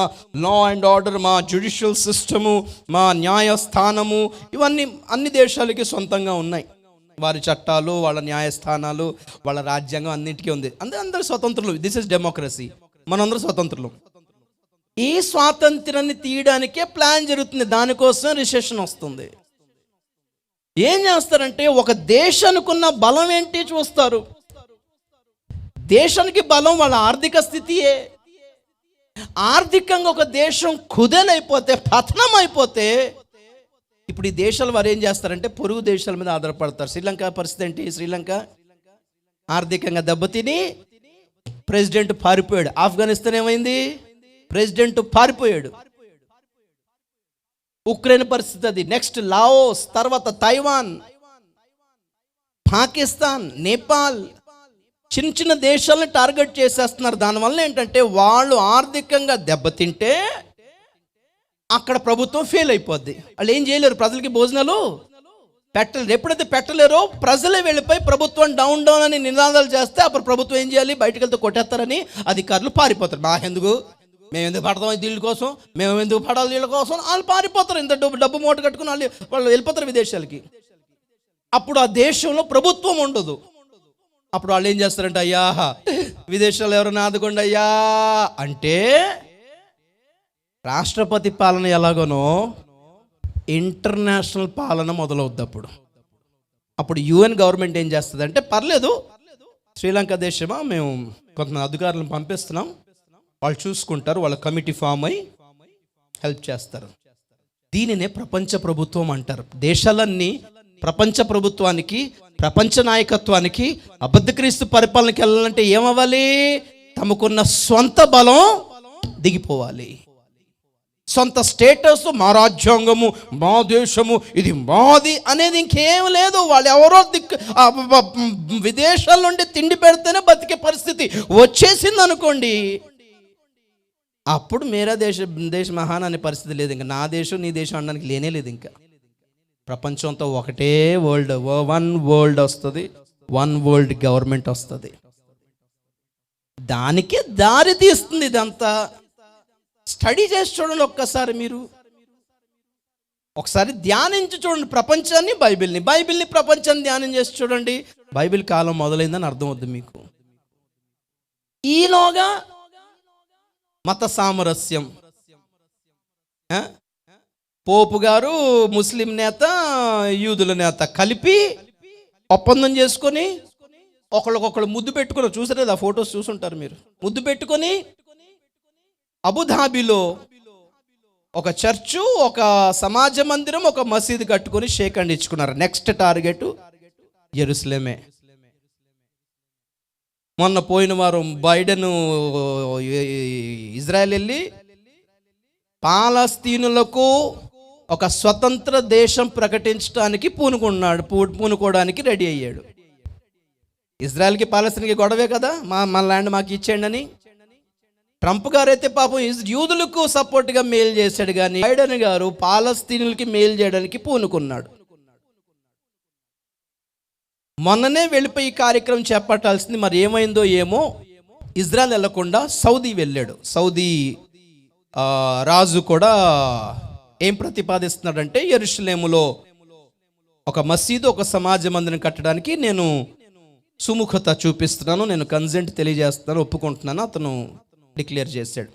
లా అండ్ ఆర్డర్, మా జ్యుడిషియల్ సిస్టము, మా న్యాయస్థానము, ఇవన్నీ అన్ని దేశాలకి సొంతంగా ఉన్నాయి. వారి చట్టాలు, వాళ్ళ న్యాయస్థానాలు, వాళ్ళ రాజ్యాంగం అన్నిటికీ ఉంది. అందరూ స్వతంత్రులు. This is democracy. మనందరూ స్వతంత్రులు. ఈ స్వాతంత్రాన్ని తీయడానికే ప్లాన్ జరుగుతుంది. దానికోసం రిసెషన్ వస్తుంది. ఏం చేస్తారంటే, ఒక దేశానికి ఉన్న బలం ఏంటి చూస్తారు. దేశానికి బలం వాళ్ళ ఆర్థిక స్థితియే. ఆర్థికంగా ఒక దేశం కుదేలైపోతే, పతనం అయిపోతే, ఇప్పుడు ఈ దేశాల వారు ఏం చేస్తారంటే పొరుగు దేశాల మీద ఆధారపడతారు. శ్రీలంక పరిస్థితి ఏంటి? శ్రీలంక ఆర్థికంగా దెబ్బతిని ప్రెసిడెంట్ పారిపోయాడు. ఆఫ్ఘనిస్తాన్ ఏమైంది? ప్రెసిడెంట్ పారిపోయాడు. ఉక్రెయిన్ పరిస్థితి అది. నెక్స్ట్ లావోస్, తర్వాత తైవాన్, పాకిస్తాన్, నేపాల్, చిన్న చిన్న దేశాలను టార్గెట్ చేసేస్తున్నారు. దానివల్ల ఏంటంటే వాళ్ళు ఆర్థికంగా దెబ్బతింటే అక్కడ ప్రభుత్వం ఫెయిల్ అయిపోద్ది. వాళ్ళు ఏం చేయలేరు, ప్రజలకి భోజనాలు పెట్టలేరు. ఎప్పుడైతే పెట్టలేరో ప్రజలే వెళ్ళిపోయి ప్రభుత్వం డౌన్ డౌన్ అని నినాదాలు చేస్తే అప్పుడు ప్రభుత్వం ఏం చేయాలి? బయటకు వెళ్తే కొట్టేస్తారని అధికారులు పారిపోతారు. మాకెందుకు, మేము ఎందుకు పడతాం వీళ్ళ కోసం, మేము ఎందుకు పడాలి వీళ్ళ కోసం, వాళ్ళు పారిపోతారు. ఇంత డబ్బు మూట కట్టుకుని వాళ్ళు వెళ్ళిపోతారు విదేశాలకి. అప్పుడు ఆ దేశంలో ప్రభుత్వం ఉండదు. అప్పుడు వాళ్ళు ఏం చేస్తారంటే, అయ్యా విదేశాలు ఎవరైనా ఆదుకోండి అయ్యా అంటే, రాష్ట్రపతి పాలన ఎలాగోనో ఇంటర్నేషనల్ పాలన మొదలవుద్ది. అప్పుడు యుఎన్ గవర్నమెంట్ ఏం చేస్తుంది అంటే, పర్లేదు శ్రీలంక దేశమా, మేము కొంతమంది అధికారులను పంపిస్తున్నాం, వాళ్ళు చూసుకుంటారు, వాళ్ళ కమిటీ ఫామ్ అయి హెల్ప్ చేస్తారు. దీనినే ప్రపంచ ప్రభుత్వం అంటారు. దేశాలన్నీ ప్రపంచ ప్రభుత్వానికి, ప్రపంచ నాయకత్వానికి, అబద్ధక్రీస్తు పరిపాలనకి వెళ్ళాలంటే ఏమవ్వాలి? తమకున్న సొంత బలం దిగిపోవాలి. సొంత స్టేటస్, మా రాజ్యాంగము, మా దేశము, ఇది మాది అనేది ఇంకేం లేదు. వాళ్ళు ఎవరో విదేశాల నుండి తిండి పెడితేనే బతికే పరిస్థితి వచ్చేసింది అనుకోండి, అప్పుడు మేరా దేశ మహాన్ అనే పరిస్థితి లేదు. ఇంకా నా దేశం నీ దేశం అనడానికి లేనే లేదు. ఇంకా ప్రపంచంతో ఒకటే వరల్డ్, వన్ వరల్డ్ వస్తుంది, వన్ వరల్డ్ గవర్నమెంట్ వస్తుంది. దానికే దారి తీస్తుంది ఇదంతా. స్టడీ చేసి చూడండి ఒక్కసారి, మీరు ఒకసారి ధ్యానించి చూడండి ప్రపంచాన్ని, బైబిల్ని ప్రపంచాన్ని ధ్యానం చేసి చూడండి. బైబిల్ కాలం మొదలైందని అర్థం అవుద్ది మీకు. ఈలోగా మత సామరస్యం, పోపు గారు ముస్లిం నేత, యూదుల నేత కలిపి ఒప్పందం చేసుకొని ఒకళ్ళకొకళ్ళు ముద్దు పెట్టుకుని, చూసారు కదా ఫొటోస్ చూసుంటారు మీరు, ముద్దు పెట్టుకొని అబుధాబిలో ఒక చర్చు, ఒక సమాజ మందిరం, ఒక మసీదు కట్టుకొని షేక్ హ్యాండ్ ఇచ్చుకున్నారు. నెక్స్ట్ టార్గెట్ యెరూషలేమే. మొన్న పోయిన వారం బైడెన్ ఇజ్రాయెల్ వెళ్ళి పాలస్తీనులకు ఒక స్వతంత్ర దేశం ప్రకటించడానికి పూనుకోవడానికి రెడీ అయ్యాడు. ఇజ్రాయెల్కి పాలస్తీన్కి గొడవే కదా, మా ల్యాండ్ మాకు ఇచ్చేయండి అని. ట్రంప్ గారు అయితే పాపం యూదులకు సపోర్ట్గా మేలు చేశాడు, కానీ బైడెన్ గారు పాలస్తీనులకి మేలు చేయడానికి పూనుకున్నాడు. మొన్ననే వెళ్ళిపోయి ఈ కార్యక్రమం చేపట్టాల్సింది, మరి ఏమైందో ఏమో. ఇజ్రాయెల్ వెళ్లకుండా సౌదీ వెళ్ళాడు. సౌదీ రాజు కూడా ఏం ప్రతిపాదిస్తున్నాడంటే, యెరూషలేములో ఒక మసీదు, ఒక సమాజ మందిరం కట్టడానికి నేను సుముఖత చూపిస్తున్నాను, నేను కన్సెంట్ తెలియజేస్తున్నాను, ఒప్పుకుంటున్నాను అతను డిక్లేర్ చేశాడు.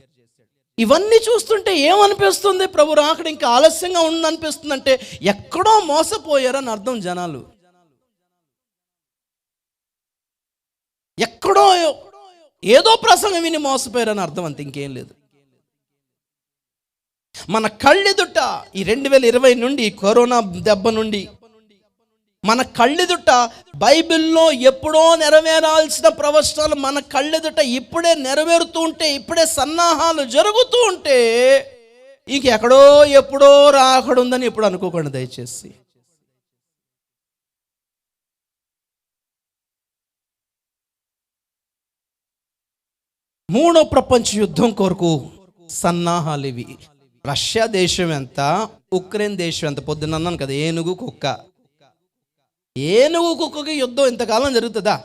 ఇవన్నీ చూస్తుంటే ఏమనిపిస్తుంది? ప్రభు రాకడ ఇంకా ఆలస్యంగా ఉందనిపిస్తుంది. అంటే ఎక్కడో మోసపోయారని అర్థం. జనాలు ఎక్కడో ఏదో ప్రసంగం విని మోసపోయారని అర్థం, అంత ఇంకేం లేదు. మన కళ్ళెదుట ఈ 2020 నుండి, కరోనా దెబ్బ నుండి మన కళ్ళెదుట బైబిల్లో ఎప్పుడో నెరవేరాల్సిన ప్రవచనాలు మన కళ్ళెదుట ఇప్పుడే నెరవేరుతూ ఉంటే, ఇప్పుడే సన్నాహాలు జరుగుతూ ఉంటే ఇంకెక్కడో ఎప్పుడో రాకడుందని ఎప్పుడు అనుకోకండి దయచేసి. మూడో ప్రపంచ యుద్ధం కొరకు సన్నాహాలు ఇవి. రష్యా దేశం ఎంత, ఉక్రెయిన్ దేశం ఎంత. పొద్దున్న అన్నాను కదా, ఏనుగు కుక్కకి యుద్ధం ఇంతకాలం జరుగుతుందా?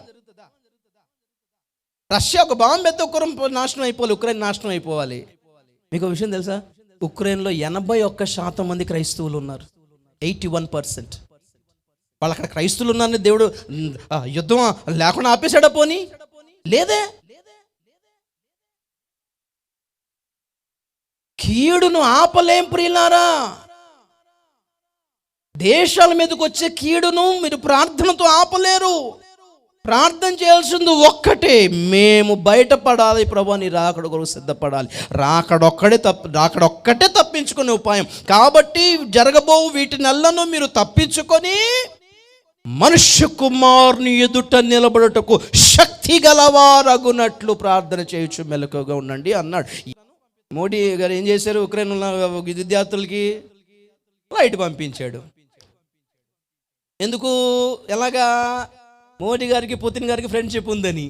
రష్యా ఒక బాంబు ఎత్తే ఉక్రెయిన్ నాశనం అయిపోవాలి, ఉక్రెయిన్ నాశనం అయిపోవాలి. మీకు విషయం తెలుసా? ఉక్రెయిన్లో 81% మంది క్రైస్తవులు ఉన్నారు. 81%. వాళ్ళు అక్కడ క్రైస్తవులు ఉన్నారని దేవుడు యుద్ధం లేకుండా ఆపేశాడా? పోనీ లేదే. కీడును ఆపలేం ప్రియులారా. దేశాల మీదకి వచ్చే కీడును మీరు ప్రార్థనతో ఆపలేరు. ప్రార్థన చేయాల్సింది ఒక్కటే, మేము బయటపడాలి ప్రభువా, నీ రాకడ కొరకు సిద్ధపడాలి. రాకడొక్కటే తప్పించుకునే ఉపాయం. కాబట్టి జరగబో వీటినెల్లను మీరు తప్పించుకొని మనుష్య కుమారుని ఎదుట నిలబడుటకు శక్తి గలవారగునట్లు ప్రార్థన చేయొచ్చు, మెలకుగా ఉండండి అన్నాడు. మోడీ గారు ఏం చేశారు? ఉక్రెయిన్ విద్యార్థులకి ఫ్లైట్ పంపించాడు. ఎందుకు? ఎలాగా? మోడీ గారికి పుతిన్ గారికి ఫ్రెండ్షిప్ ఉందని.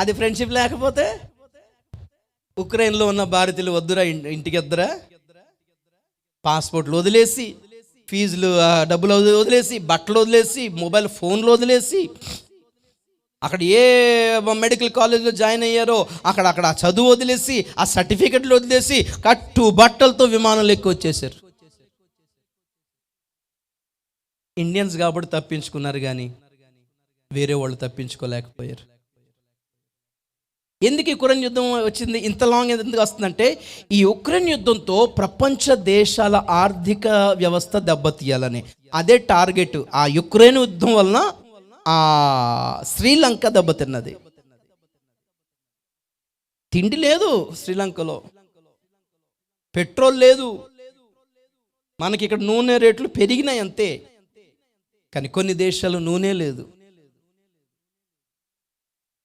అది ఫ్రెండ్షిప్ లేకపోతే ఉక్రెయిన్లో ఉన్న భారతీయులు వద్దురా, ఇంటికి వద్దురా, పాస్పోర్ట్లు వదిలేసి, ఫీజులు డబ్బులు వదిలేసి, బట్టలు వదిలేసి, మొబైల్ ఫోన్లు వదిలేసి, అక్కడ ఏ మెడికల్ కాలేజ్లో జాయిన్ అయ్యారో అక్కడ చదువు వదిలేసి, ఆ సర్టిఫికెట్లు వదిలేసి, కట్టు బట్టలతో విమానంలో ఎక్కి వచ్చేసారు. ఇండియన్స్ కాబట్టి తప్పించుకున్నారు, కానీ వేరే వాళ్ళు తప్పించుకోలేకపోయారు. ఎందుకు ఈ ఉక్రెయిన్ యుద్ధం వచ్చింది? ఇంత లాంగ్ ఎందుకు వస్తుందంటే, ఈ ఉక్రెయిన్ యుద్ధంతో ప్రపంచ దేశాల ఆర్థిక వ్యవస్థ దెబ్బతీయాలని అదే టార్గెట్. ఆ ఉక్రెయిన్ యుద్ధం వలన శ్రీలంక దెబ్బతిన్నది. తిండి లేదు శ్రీలంకలో, పెట్రోల్ లేదు. మనకి ఇక్కడ నూనె రేట్లు పెరిగినాయి అంతే, కానీ కొన్ని దేశాలు నూనె లేదు.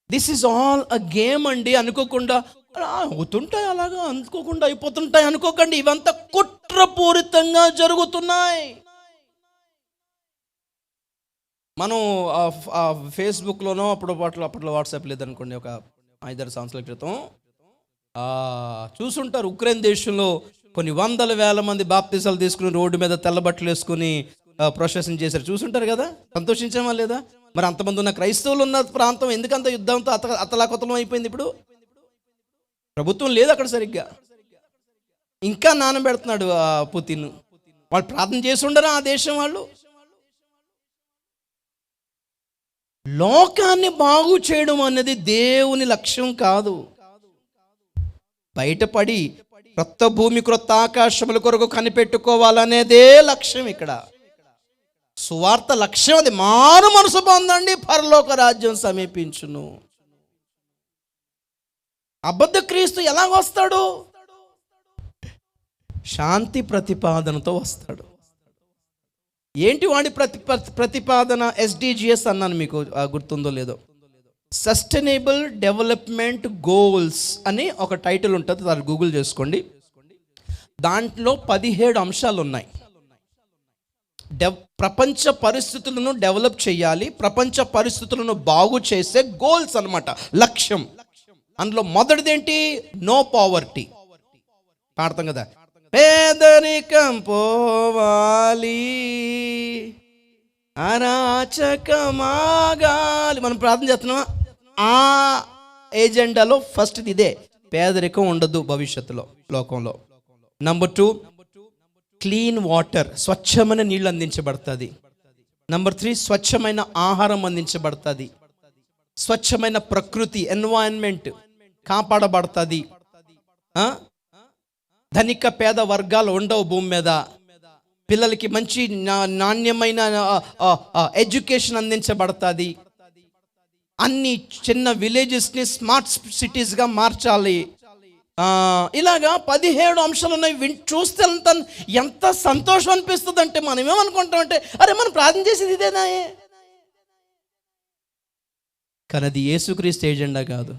This is all a game అండి. అనుకోకుండా అవుతుంటాయి, అలాగా అనుకోకుండా అయిపోతుంటాయి అనుకోకండి. ఇవంతా కుట్రపూరితంగా జరుగుతున్నాయి. మనం ఫేస్బుక్లోనో అప్పట్లో వాట్సాప్ లేదనుకోండి, ఒక 5-6 సంవత్సరాల క్రితం చూసుంటారు. ఉక్రెయిన్ దేశంలో కొన్ని 100,000 మంది బాప్తిసాలు తీసుకుని రోడ్డు మీద తెల్లబట్టలు వేసుకుని ప్రొసెషన్ చేశారు. చూసుంటారు కదా. సంతోషించామా లేదా? మరి అంతమంది ఉన్న క్రైస్తవులు ఉన్న ప్రాంతం ఎందుకంత యుద్ధంతో అతలాకుతలం అయిపోయింది? ఇప్పుడు ప్రభుత్వం లేదు అక్కడ సరిగ్గా, ఇంకా నానబెడుతున్నాడు పుతిన్. వాళ్ళు ప్రార్థన చేసి ఉండరా ఆ దేశం వాళ్ళు? లోకాన్ని బాగు చేయడం అనేది దేవుని లక్ష్యం కాదు. బయటపడి క్రొత్త భూమి క్రొత్త ఆకాశముల కొరకు కనిపెట్టుకోవాలనేదే లక్ష్యం. ఇక్కడ సువార్త లక్ష్యం అది. మారు మనసు పొందండి, పరలోక రాజ్యం సమీపించును. అబద్ధ క్రీస్తు ఎలాగొస్తాడు? శాంతి ప్రతిపాదనతో వస్తాడు. ఏంటి వాడి ప్రతిపాదన? SDGs అన్నాను, మీకు గుర్తుందో లేదో. సస్టైనబుల్ డెవలప్మెంట్ గోల్స్ అని ఒక టైటిల్ ఉంటుంది, దాన్ని గూగుల్ చేసుకోండి. దాంట్లో 17 అంశాలు ఉన్నాయి. ప్రపంచ పరిస్థితులను డెవలప్ చేయాలి, ప్రపంచ పరిస్థితులను బాగు చేసే గోల్స్ అన్నమాట, లక్ష్యం. అందులో మొదటిది ఏంటి? No poverty. పాడతాం కదా, పేదరికం పోవాలి, అరాచకమాగాలి. మనం ప్రార్థన చేస్తున్నామా? ఆ ఏజెండాలో ఫస్ట్ ఇదే, పేదరికం ఉండదు భవిష్యత్తులో లోకంలో. నంబర్ 2, క్లీన్ వాటర్, స్వచ్ఛమైన నీళ్ళు అందించబడుతుంది. నంబర్ 3, స్వచ్ఛమైన ఆహారం అందించబడుతుంది. స్వచ్ఛమైన ప్రకృతి, ఎన్వైరన్మెంట్ కాపాడబడుతుంది. ధనిక పేద వర్గాలు ఉండవు భూమి మీద. పిల్లలకి మంచి నాణ్యమైన ఎడ్యుకేషన్ అందించబడుతుంది. అన్ని చిన్న విలేజెస్ని స్మార్ట్ సిటీస్గా మార్చాలి. ఇలాగా 17 అంశాలు ఉన్నాయి. చూస్తే ఎంత సంతోషం అనిపిస్తుంది అంటే, మనం ఏమనుకుంటామంటే, అరే మనం ప్రార్థన చేసేది ఇదేనా? కానీ అది యేసుక్రీస్తు ఏజెండా కాదు.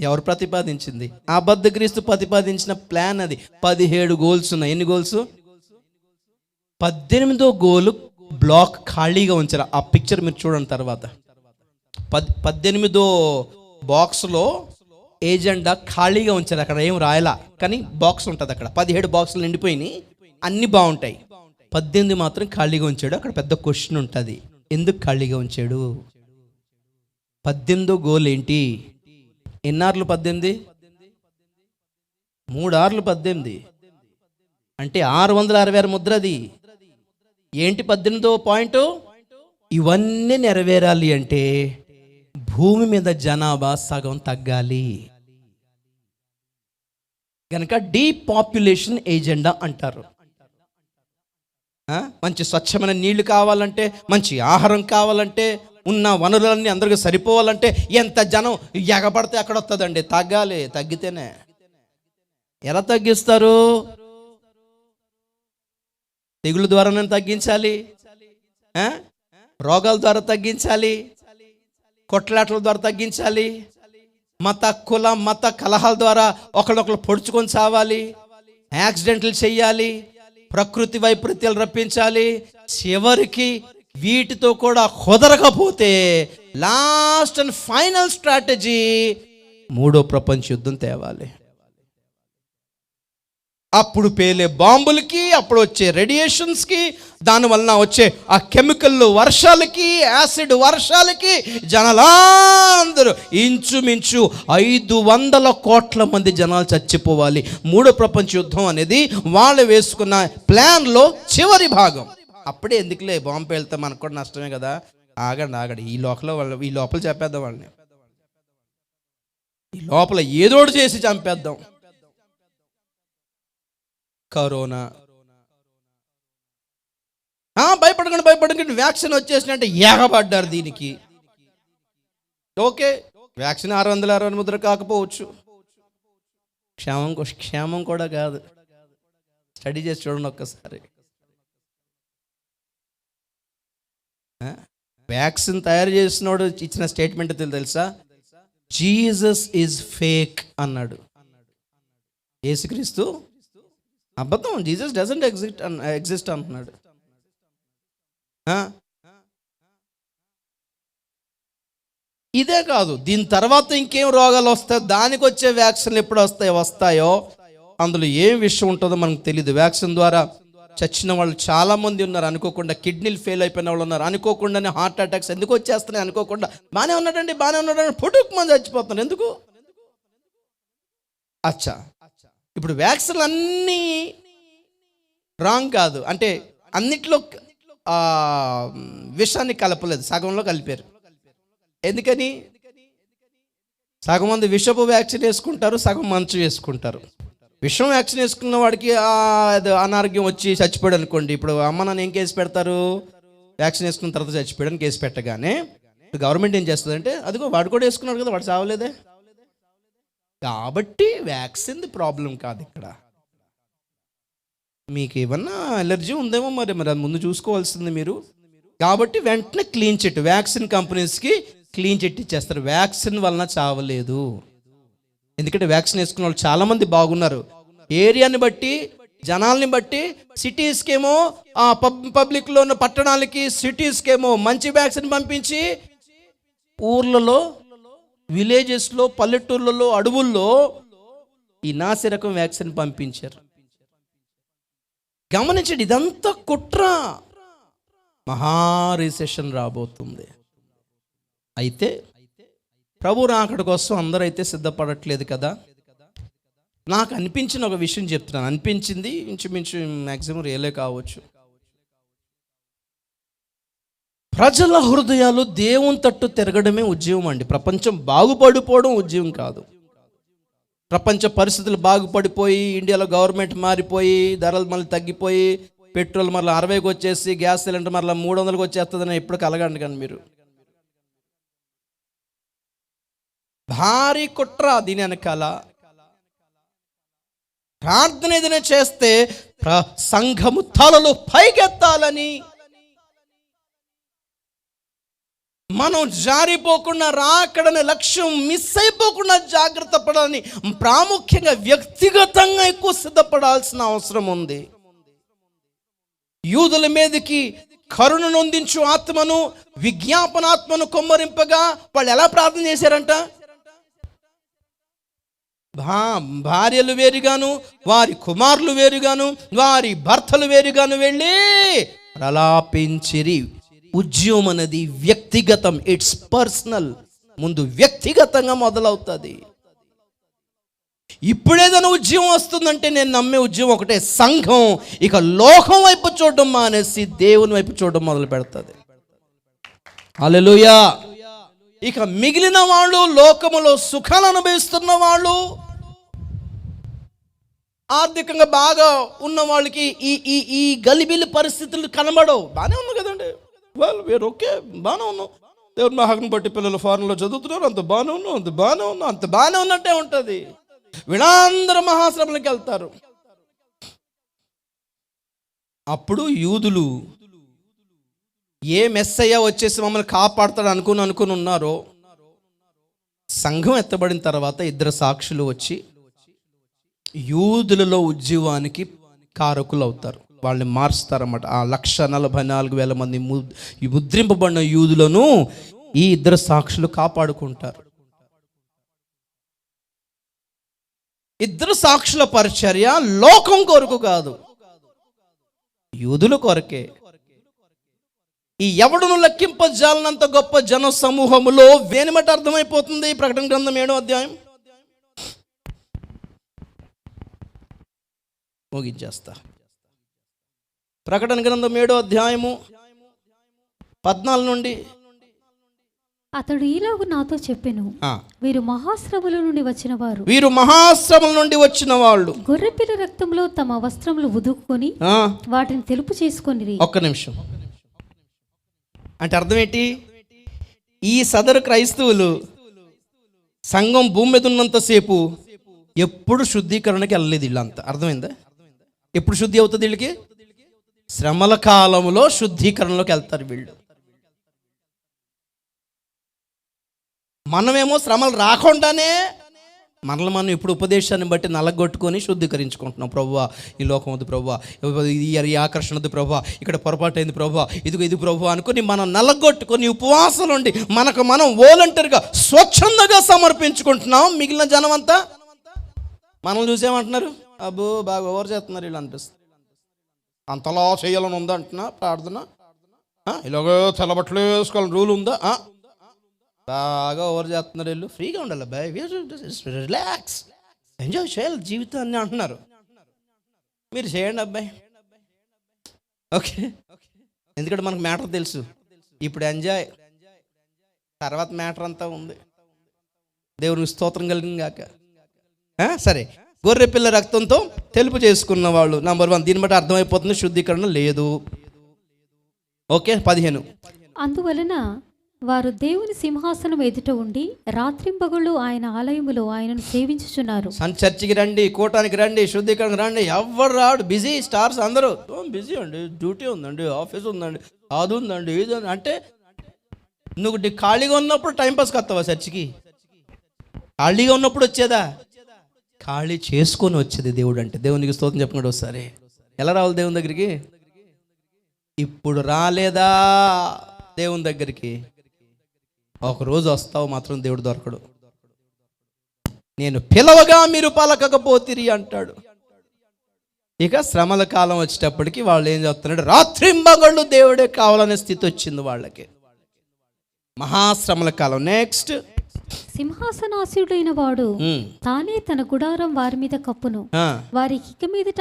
ఎవరు ప్రతిపాదించింది? అబద్ధ క్రీస్తు ప్రతిపాదించిన ప్లాన్ అది. 17 గోల్స్ ఉన్నాయి. ఎన్ని గోల్స్? 18వ గోలు బ్లాక్ ఖాళీగా ఉంచారు. ఆ పిక్చర్ మీరు చూడండి తర్వాత. 18వ బాక్స్లో ఏజెండా ఖాళీగా ఉంచారు. అక్కడ ఏం రాయలా, కానీ బాక్స్ ఉంటుంది అక్కడ. 17 బాక్సులు నిండిపోయినాయి, అన్నీ బాగుంటాయి. 18 మాత్రం ఖాళీగా ఉంచాడు. అక్కడ పెద్ద క్వశ్చన్ ఉంటుంది, ఎందుకు ఖాళీగా ఉంచాడు? 18వ గోల్ ఏంటి? ఎన్నార్లు 18? 3 ఆర్లు 18 అంటే 666 ముద్రది. ఏంటి 18వ పాయింట్? ఇవన్నీ నెరవేరాలి అంటే భూమి మీద జనాభా సగం తగ్గాలి. కనుక డీపాపులేషన్ ఏజెండా అంటారు. మంచి స్వచ్ఛమైన నీళ్లు కావాలంటే, మంచి ఆహారం కావాలంటే, ఉన్న వనరులన్నీ అందరికీ సరిపోవాలంటే ఎంత జనం ఎగబడితే అక్కడ వస్తుందండి. తగ్గాలి. తగ్గితేనే. ఎలా తగ్గిస్తారు? తెగుళ్ళ ద్వారానే తగ్గించాలి, రోగాల ద్వారా తగ్గించాలి, కొట్లాటల ద్వారా తగ్గించాలి, కుల మత కలహాల ద్వారా ఒకళ్ళొకళ్ళు పొడుచుకొని చావాలి, యాక్సిడెంట్లు చెయ్యాలి, ప్రకృతి వైపరీత్యాలు రప్పించాలి. చివరికి వీటితో కూడా కుదరకపోతే లాస్ట్ అండ్ ఫైనల్ స్ట్రాటజీ 3వ ప్రపంచ యుద్ధం తేవాలి. అప్పుడు పేలే బాంబులకి, అప్పుడు వచ్చే రేడియేషన్స్కి, దానివల్ల వచ్చే ఆ కెమికల్ వర్షాలకి, యాసిడ్ వర్షాలకి జనాలందరూ ఇంచుమించు 500 కోట్ల మంది జనాలు చచ్చిపోవాలి. 3వ ప్రపంచ యుద్ధం అనేది వాళ్ళు వేసుకున్న ప్లాన్లో చివరి భాగం. అప్పుడే ఎందుకులే బాంబు వెళ్తే మనకు కూడా నష్టమే కదా. ఆగండి, ఈ లోపల చెప్పేద్దాం వాళ్ళని. ఈ లోపల ఏదోడు చేసి చంపేద్దాం. కరోనా, భయపడకండి, వ్యాక్సిన్ వచ్చేసినట్టే ఏగబడ్డారు దీనికి. ఓకే, వ్యాక్సిన్ 666 ముద్ర కాకపోవచ్చు, క్షేమం కూడా కాదు. స్టడీ చేసి చూడండి ఒక్కసారి. వ్యాక్సిన్ తయారు చేసినోడు ఇచ్చిన స్టేట్మెంట్ తెలుసా? జీసస్ ఈజ్ ఫేక్ అన్నాడు. యేసుక్రీస్తు అబద్ధం, జీసస్ డజంట్ ఎగ్జిస్ట్ అంటున్నాడు. ఇదే కాదు, దీని తర్వాత ఇంకేం రోగాలు వస్తాయో, దానికి వచ్చే వ్యాక్సిన్లు ఎప్పుడు వస్తాయో అందులో ఏం విషయం ఉంటుందో మనకు తెలియదు. వ్యాక్సిన్ ద్వారా చచ్చిన వాళ్ళు చాలా మంది ఉన్నారు అనుకోకుండా. కిడ్నీలు ఫెయిల్ అయిపోయిన వాళ్ళు ఉన్నారు అనుకోకుండానే. హార్ట్ అటాక్స్ ఎందుకు వచ్చేస్తున్నాయి అనుకోకుండా. బాగానే ఉన్నాడండి పుట్టుకు మంది చచ్చిపోతున్నారు. ఎందుకు? అచ్చా, ఇప్పుడు వ్యాక్సిన్లు అన్నీ రాంగ్ కాదు అంటే అన్నిట్లో విషాన్ని కలపలేదు, సగంలో కలిపారు. ఎందుకని? సగం మంది విషపు వ్యాక్సిన్ వేసుకుంటారు, సగం మంచు వేసుకుంటారు. విషం వ్యాక్సిన్ వేసుకున్న వాడికి అనారోగ్యం వచ్చి చచ్చిపోయాడు అనుకోండి. ఇప్పుడు అమ్మ నాన్న ఏం కేసు పెడతారు? వ్యాక్సిన్ వేసుకున్న తర్వాత చచ్చిపోయాడని కేసు పెట్టగానే గవర్నమెంట్ ఏం చేస్తుందంటే, అదిగో వాడు కూడా వేసుకున్నాడు కదా, వాడు చావలేదే. కాబట్టి వ్యాక్సిన్ ప్రాబ్లం కాదు ఇక్కడ. మీకు ఏమన్నా ఎలర్జీ ఉందేమో మరి అది ముందు చూసుకోవాల్సింది మీరు. కాబట్టి వెంటనే క్లీన్ చిట్, వ్యాక్సిన్ కంపెనీస్కి క్లీన్ చిట్ ఇచ్చేస్తారు. వ్యాక్సిన్ వలన చావలేదు. ఎందుకంటే వ్యాక్సిన్ వేసుకున్న వాళ్ళు చాలామంది బాగున్నారు. ఏరియాని బట్టి, జనాల్ని బట్టి, సిటీస్కేమో పబ్లిక్లో ఉన్న పట్టణాలకి, సిటీస్కేమో మంచి వ్యాక్సిన్ పంపించి ఊర్లలో, విలేజెస్లో, పల్లెటూర్లలో, అడవుల్లో ఈ నాసిరకం వ్యాక్సిన్ పంపించారు. గమనించండి, ఇదంతా కుట్ర. మహా రిసెషన్ రాబోతుంది. అయితే ప్రభు రాకడ కోసం అందరైతే సిద్ధపడట్లేదు కదా. నాకు అనిపించిన ఒక విషయం చెప్తున్నాను. అనిపించింది ఇంచుమించు మ్యాక్సిమం రియలే కావచ్చు. ప్రజల హృదయాలు దేవుని తట్టు తిరగడమే ఉద్యమం అండి. ప్రపంచం బాగుపడిపోవడం ఉద్యమం కాదు. ప్రపంచ పరిస్థితులు బాగుపడిపోయి, ఇండియాలో గవర్నమెంట్ మారిపోయి, ధరలు మళ్ళీ తగ్గిపోయి, పెట్రోల్ మళ్ళీ 60కి వచ్చేసి, గ్యాస్ సిలిండర్ మళ్ళీ 300కి వచ్చేస్తుందని ఎప్పుడు కలగండి. కానీ మీరు భారీ కుట్ర దీని వెనకాల. ప్రార్థన ఏదైనా చేస్తే సంఘము తలలు పైకెత్తాలని, మనం జారిపోకుండా, రాకడనే లక్ష్యం మిస్ అయిపోకుండా జాగ్రత్త పడాలని, ప్రాముఖ్యంగా వ్యక్తిగతంగా ఎక్కువ సిద్ధపడాల్సిన అవసరం ఉంది. యూదుల మీదకి కరుణ నొందించు ఆత్మను, విజ్ఞాపనాత్మను కొమ్మరింపగా వాళ్ళు ఎలా ప్రార్థన చేశారంట? భార్యలు వేరుగాను, వారి కుమారులు వేరుగాను, వారి భర్తలు వేరుగాను వెళ్ళి ప్రలాపించిరి. ఉద్యమం అనేది వ్యక్తిగతం, ఇట్స్ పర్సనల్. ముందు వ్యక్తిగతంగా మొదలవుతుంది. ఇప్పుడేదైనా ఉద్యమం వస్తుందంటే నేను నమ్మే ఉద్యమం ఒకటే, సంఘం ఇక లోకం వైపు చూడడం మానేసి దేవుని వైపు చూడడం మొదలు పెడుతుంది. హల్లెలూయా. ఇక మిగిలిన వాళ్ళు, లోకములో సుఖాలు అనుభవిస్తున్న వాళ్ళు, ఆర్థికంగా బాగా ఉన్న వాళ్ళకి ఈ ఈ ఈ గలిబిలి పరిస్థితులు కనబడవు. బాగానే ఉన్నాం కదండి, వాళ్ళు వేరు, ఓకే, బాగానే ఉన్నాం. దేవుని మహాగ్ని బట్టి పిల్లలు ఫారెన్లో చదువుతున్నారు, అంత బాగానే ఉన్నాం, అంత బాగానే ఉన్నాం, అంత బాగానే ఉన్నట్టే ఉంటుంది. వీళ్ళందరూ మహాశ్రమలకు వెళ్తారు. అప్పుడు యూదులు ఏ మెస్సయ్య వచ్చేసి మమ్మల్ని కాపాడుతాడు అనుకుని ఉన్నారో, సంఘం ఎత్తబడిన తర్వాత ఇద్దరు సాక్షులు వచ్చి యూదులలో ఉద్యమానికి కారకులు అవుతారు. వాళ్ళని మారుస్తారన్నమాట. ఆ 144,000 మంది ముద్రింపబడిన యూదులను ఈ ఇద్దరు సాక్షులు కాపాడుకుంటారు. ఇద్దరు సాక్షుల పరిచర్య లోకం కొరకు కాదు, యూదుల కొరకే. ఈ ఎవడును లెక్కింపజాలనంత గొప్ప జన సమూహములో వేనిమట అర్థమైపోతుంది. ప్రకటన గ్రంథం 7వ అధ్యాయం ముగించేస్తా. ప్రకటన గ్రంథం 7వ అధ్యాయము 14 నుండి. అతడు ఈలాగు నాతో చెప్పెను, వీరు మహాశ్రమల నుండి వచ్చిన వారు, వీరు మహాశ్రమల నుండి వచ్చిన వాళ్ళు గొర్రెపిల్ల రక్తంలో తమ వస్త్రములు ఉదుక్కుని వాటిని తెలుపు చేసుకొని. ఒక్క నిమిషం. అంటే అర్థం ఏంటి? ఈ సదరు క్రైస్తవులు సంఘం భూమి మీద ఉన్నంతసేపు ఎప్పుడు శుద్ధీకరణకి వెళ్ళలేదు వీళ్ళంతా. అర్థమైందా? ఎప్పుడు శుద్ధి అవుతుంది వీళ్ళకి? శ్రమల కాలంలో శుద్ధీకరణలోకి వెళ్తారు వీళ్ళు. మనమేమో శ్రమలు రాకుండానే మనం ఇప్పుడు ఉపదేశాన్ని బట్టి నలగొట్టుకొని శుద్ధీకరించుకుంటున్నాం. ప్రభువా, ఈ లోకం వద్దు ప్రభువా, ఈ ఆకర్షణ వద్దు ప్రభువా, ఇక్కడ పొరపాటు అయింది ప్రభువా, ఇది ప్రభువా అనుకుని మనం నలగొట్టుకొని ఉపవాసాలు ఉండి మనకు మనం వాలంటీర్గా స్వచ్ఛందంగా సమర్పించుకుంటున్నాం. మిగిలిన జనం అంతా మనం చూసేమంటున్నారు, అబ్బో బాగా ఓవర్ చేస్తున్నారు వీళ్ళు అనిపిస్తుంది. అంతలా చేయాలని ఉందా అంటున్నా ప్రార్థన, ఇలాగో తెల్లబట్టలు వేసుకోవాలని రూల్ ఉందా, బాగా ఓవర్ చేస్తున్నారు వీళ్ళు. ఫ్రీగా ఉండాలి బాయ్, రిలాక్స్, ఎంజాయ్ చేయాలి జీవితాన్ని అంటున్నారు. మీరు చేయండి అబ్బాయి, ఓకే. ఎందుకంటే మనకు మ్యాటర్ తెలుసు. ఇప్పుడు ఎంజాయ్, తర్వాత మ్యాటర్ అంతా ఉంది. దేవునికి స్తోత్రం కలిగింది గాక. సరే, గొర్రె పిల్ల రక్తంతో తెలుపు చేసుకున్న వాళ్ళు నంబర్ 1. దీన్ని బట్టి అర్థమైపోతుంది శుద్ధీకరణ లేదు. ఓకే. 15. అందువలన వారు దేవుని సింహాసనం ఎదుట ఉండి రాత్రింపగళ్ళు ఆయన ఆలయములో ఆయనను సేవించుచున్నారు. చర్చికి రండి, కూటానికి రండి, శుద్ధీకరణకు రండి, ఎవరు రాడు. బిజీ స్టార్స్ అందరూ బిజీ అండి, డ్యూటీ ఉందండి, ఆఫీస్ ఉందండి, అది ఉందండి, ఇది అంటే నువ్వు ఖాళీగా ఉన్నప్పుడు టైంపాస్కి వస్తావా చర్చికి? ఖాళీగా ఉన్నప్పుడు వచ్చేదా? ఖాళీ చేసుకొని వచ్చేది దేవుడు అంటే. దేవునికి స్తోత్రం చెప్పండి ఒకసారి. ఎలా రావాలి దేవుని దగ్గరికి? ఇప్పుడు రాలేదా దేవుని దగ్గరికి? ఒకరోజు వస్తావు మాత్రం దేవుడు దొరకడు. నేను పిలవగా మీరు పలకకపోతిరి అంటాడు. ఇక శ్రమల కాలం వచ్చేటప్పటికి వాళ్ళు ఏం చెప్తున్నాడు? రాత్రింబగళ్ళు దేవుడే కావాలనే స్థితి వచ్చింది వాళ్ళకి. మహాశ్రమల కాలం. నెక్స్ట్, సింహాసనాసీనుడైన వాడు తానే తన గుడారం వారి మీద కప్పును, వారికి ఇక మీదట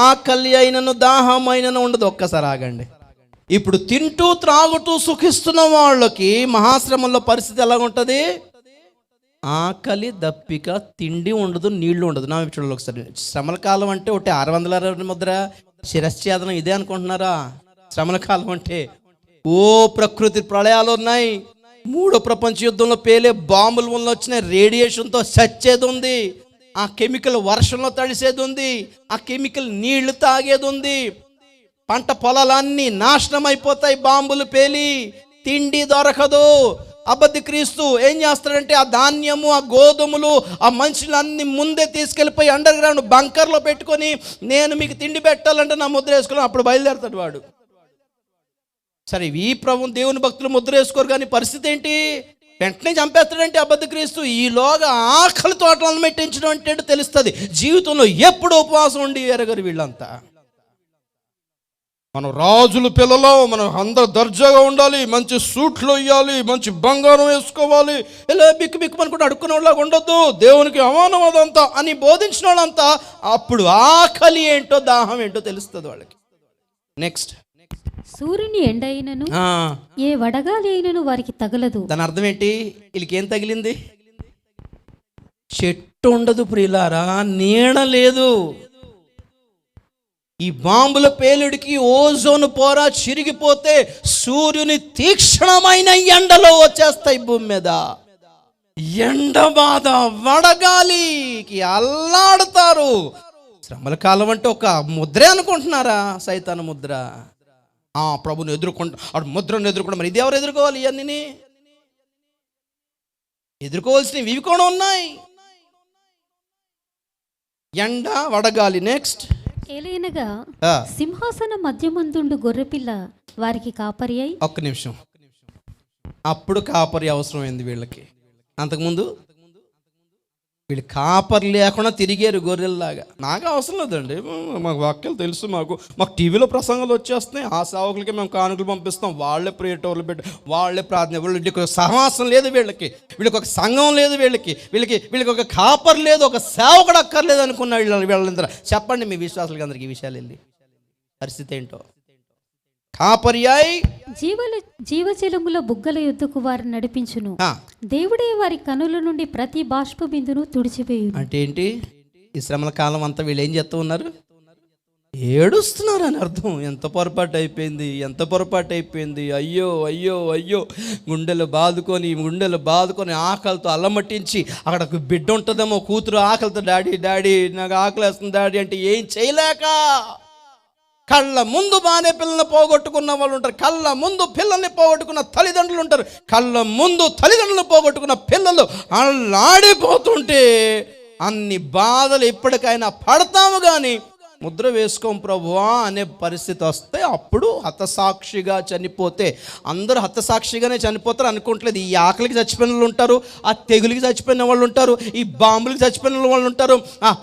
ఆకలి అయినను దాహమైనను ఉండదు. ఒక్కసారి ఆగండి. ఇప్పుడు తింటూ త్రాగుతూ సుఖిస్తున్న వాళ్ళకి మహాశ్రమంలో పరిస్థితి ఎలా ఉంటుంది? ఆకలి దప్పిక, తిండి ఉండదు, నీళ్లు ఉండదు. నా చూడాలి ఒకసారి. శ్రమల కాలం అంటే ఒకటి 660 ముద్ర శిరశ్ఛేదనం ఇదే అనుకుంటున్నారా? శ్రమల కాలం అంటే ఓ ప్రకృతి ప్రళయాలు ఉన్నాయి, 3వ ప్రపంచ యుద్ధంలో పేలే బాంబుల వల్ల వచ్చిన రేడియేషన్తో చచ్చేది ఉంది, ఆ కెమికల్ వర్షంలో తడిసేది ఉంది, ఆ కెమికల్ నీళ్లు తాగేది ఉంది, పంట పొలాలన్నీ నాశనం అయిపోతాయి, బాంబులు పేలి, తిండి దొరకదు. అబద్ధ క్రీస్తు ఏం చేస్తాడంటే ఆ ధాన్యము, ఆ గోధుమలు, ఆ మనుషులన్నీ ముందే తీసుకెళ్ళిపోయి అండర్ గ్రౌండ్ బంకర్లో పెట్టుకొని, నేను మీకు తిండి పెట్టాలంటే నా ముద్ర వేసుకుని అప్పుడు బయలుదేరుతాడు వాడు. సరే, ఈ ప్రభు దేవుని భక్తులు ముద్ర వేసుకోరు, కానీ పరిస్థితి ఏంటి? వెంటనే చంపేస్తాడంటే అబద్ధ క్రీస్తు. ఈలోగా ఆకలి తోటలను మెట్టించడం అంటే తెలుస్తుంది. జీవితంలో ఎప్పుడు ఉపవాసం ఉండి ఎరగరు వీళ్ళంతా. మనం రాజుల పిల్లలు, మనం అందరూ దర్జాగా ఉండాలి, మంచి సూట్లు వేయాలి, మంచి బంగారం వేసుకోవాలి, ఇలా బిక్కు బిక్కుమని కూడా అడుక్కునే వాళ్ళగా ఉండొద్దు, దేవునికి అమానం అదంతా అని బోధించిన వాళ్ళంతా అప్పుడు ఆకలి ఏంటో దాహం ఏంటో తెలుస్తుంది వాళ్ళకి. నెక్స్ట్, సూర్యుని ఎండ అయినను ఏ వడగాలి అయినను వారికి తగలదు. దాని అర్థం ఏంటి? వీళ్ళకి ఏం తగిలింది? చెట్టు ఉండదు ప్రియులారా, నీడ లేదు. ఈ బాంబుల పేలుడికి ఓజోన్ పొర చిరిగిపోతే సూర్యుని తీక్షణమైన ఎండలో వచ్చేస్తాయి భూమి మీద. ఎండ బాధ, వడగాలికి అల్లాడుతారు. శ్రమల కాలం అంటే ఒక ముద్రే అనుకుంటున్నారా? సైతాను ముద్ర. ప్రభుని ఎదుర్కొంటా, ముద్రను ఎదుర్కొంటా. మరి ఇది ఎవరు ఎదుర్కోవాలి? ఇవన్నీ ఎదుర్కోవాల్సినవి ఇవి కూడా ఉన్నాయి. ఎండ, వడగాలి. నెక్స్ట్, ఏలైనగా సింహాసన మధ్యమందుండు గొర్రెపిల్ల వారికి కాపరి అయి. ఒక్క నిమిషం, అప్పుడు కాపరి అవసరమైంది వీళ్ళకి. అంతకుముందు వీళ్ళు కాపరి లేకుండా తిరిగారు గొర్రెల్లాగా. నాకు అవసరం లేదండి, మాకు వాక్యాలు తెలుసు, మాకు టీవీలో ప్రసంగాలు వచ్చేస్తున్నాయి, ఆ సేవకులకి మేము కానుకలు పంపిస్తాం, వాళ్ళే ప్రేటోళ్ళు పెట్టి వాళ్ళే ప్రార్థన. వీళ్ళకి సహవాసం లేదు, వీళ్ళకి ఒక సంఘం లేదు, వీళ్ళకి ఒక కాపరి లేదు, ఒక సేవకుడు అక్కర్లేదు అనుకున్న వీళ్ళందరూ. చెప్పండి మీ విశ్వాసులకి అందరికి ఈ విషయాలు వెళ్ళి పరిస్థితి ఏంటో. కాపర్యాయ్ జీవజలముల బుగ్గల యుద్ధకు వారిని నడిపించును. దేవుడే వారి కనుల నుండి ప్రతి బాష్ప బిందును తుడిచివేయును. అంటే ఏంటి? ఈ శ్రమల కాలం అంతా వీళ్ళు ఏం చేస్తూ ఉన్నారు? ఏడుస్తున్నారు అని అర్థం. ఎంత పొరపాటు అయిపోయింది. అయ్యో అయ్యో అయ్యో, గుండెలు బాదుకొని ఆకలితో అల్లమట్టించి, అక్కడ ఒక బిడ్డ ఉంటుందేమో, కూతురు ఆకలితో డాడీ నాకు ఆకలి వేస్తుంది డాడీ అంటే ఏం చేయలేక, కళ్ళ ముందు బాగానే పిల్లల్ని పోగొట్టుకున్న వాళ్ళు ఉంటారు, కళ్ళ ముందు పిల్లల్ని పోగొట్టుకున్న తల్లిదండ్రులు ఉంటారు, కళ్ళ ముందు తల్లిదండ్రులు పోగొట్టుకున్న పిల్లలు అల్లాడిపోతుంటే అన్ని బాధలు ఎప్పటికైనా పడతాము, కానీ ముద్ర వేసుకోం ప్రభువా అనే పరిస్థితి వస్తే అప్పుడు హతసాక్షిగా చనిపోతే, అందరూ హతసాక్షిగానే చనిపోతారు అనుకోవట్లేదు. ఈ ఆకలికి చచ్చిపోయిన వాళ్ళు ఉంటారు, ఆ తెగులికి చచ్చిపోయిన వాళ్ళు ఉంటారు, ఈ బాంబులకి చచ్చిపోయిన వాళ్ళు ఉంటారు,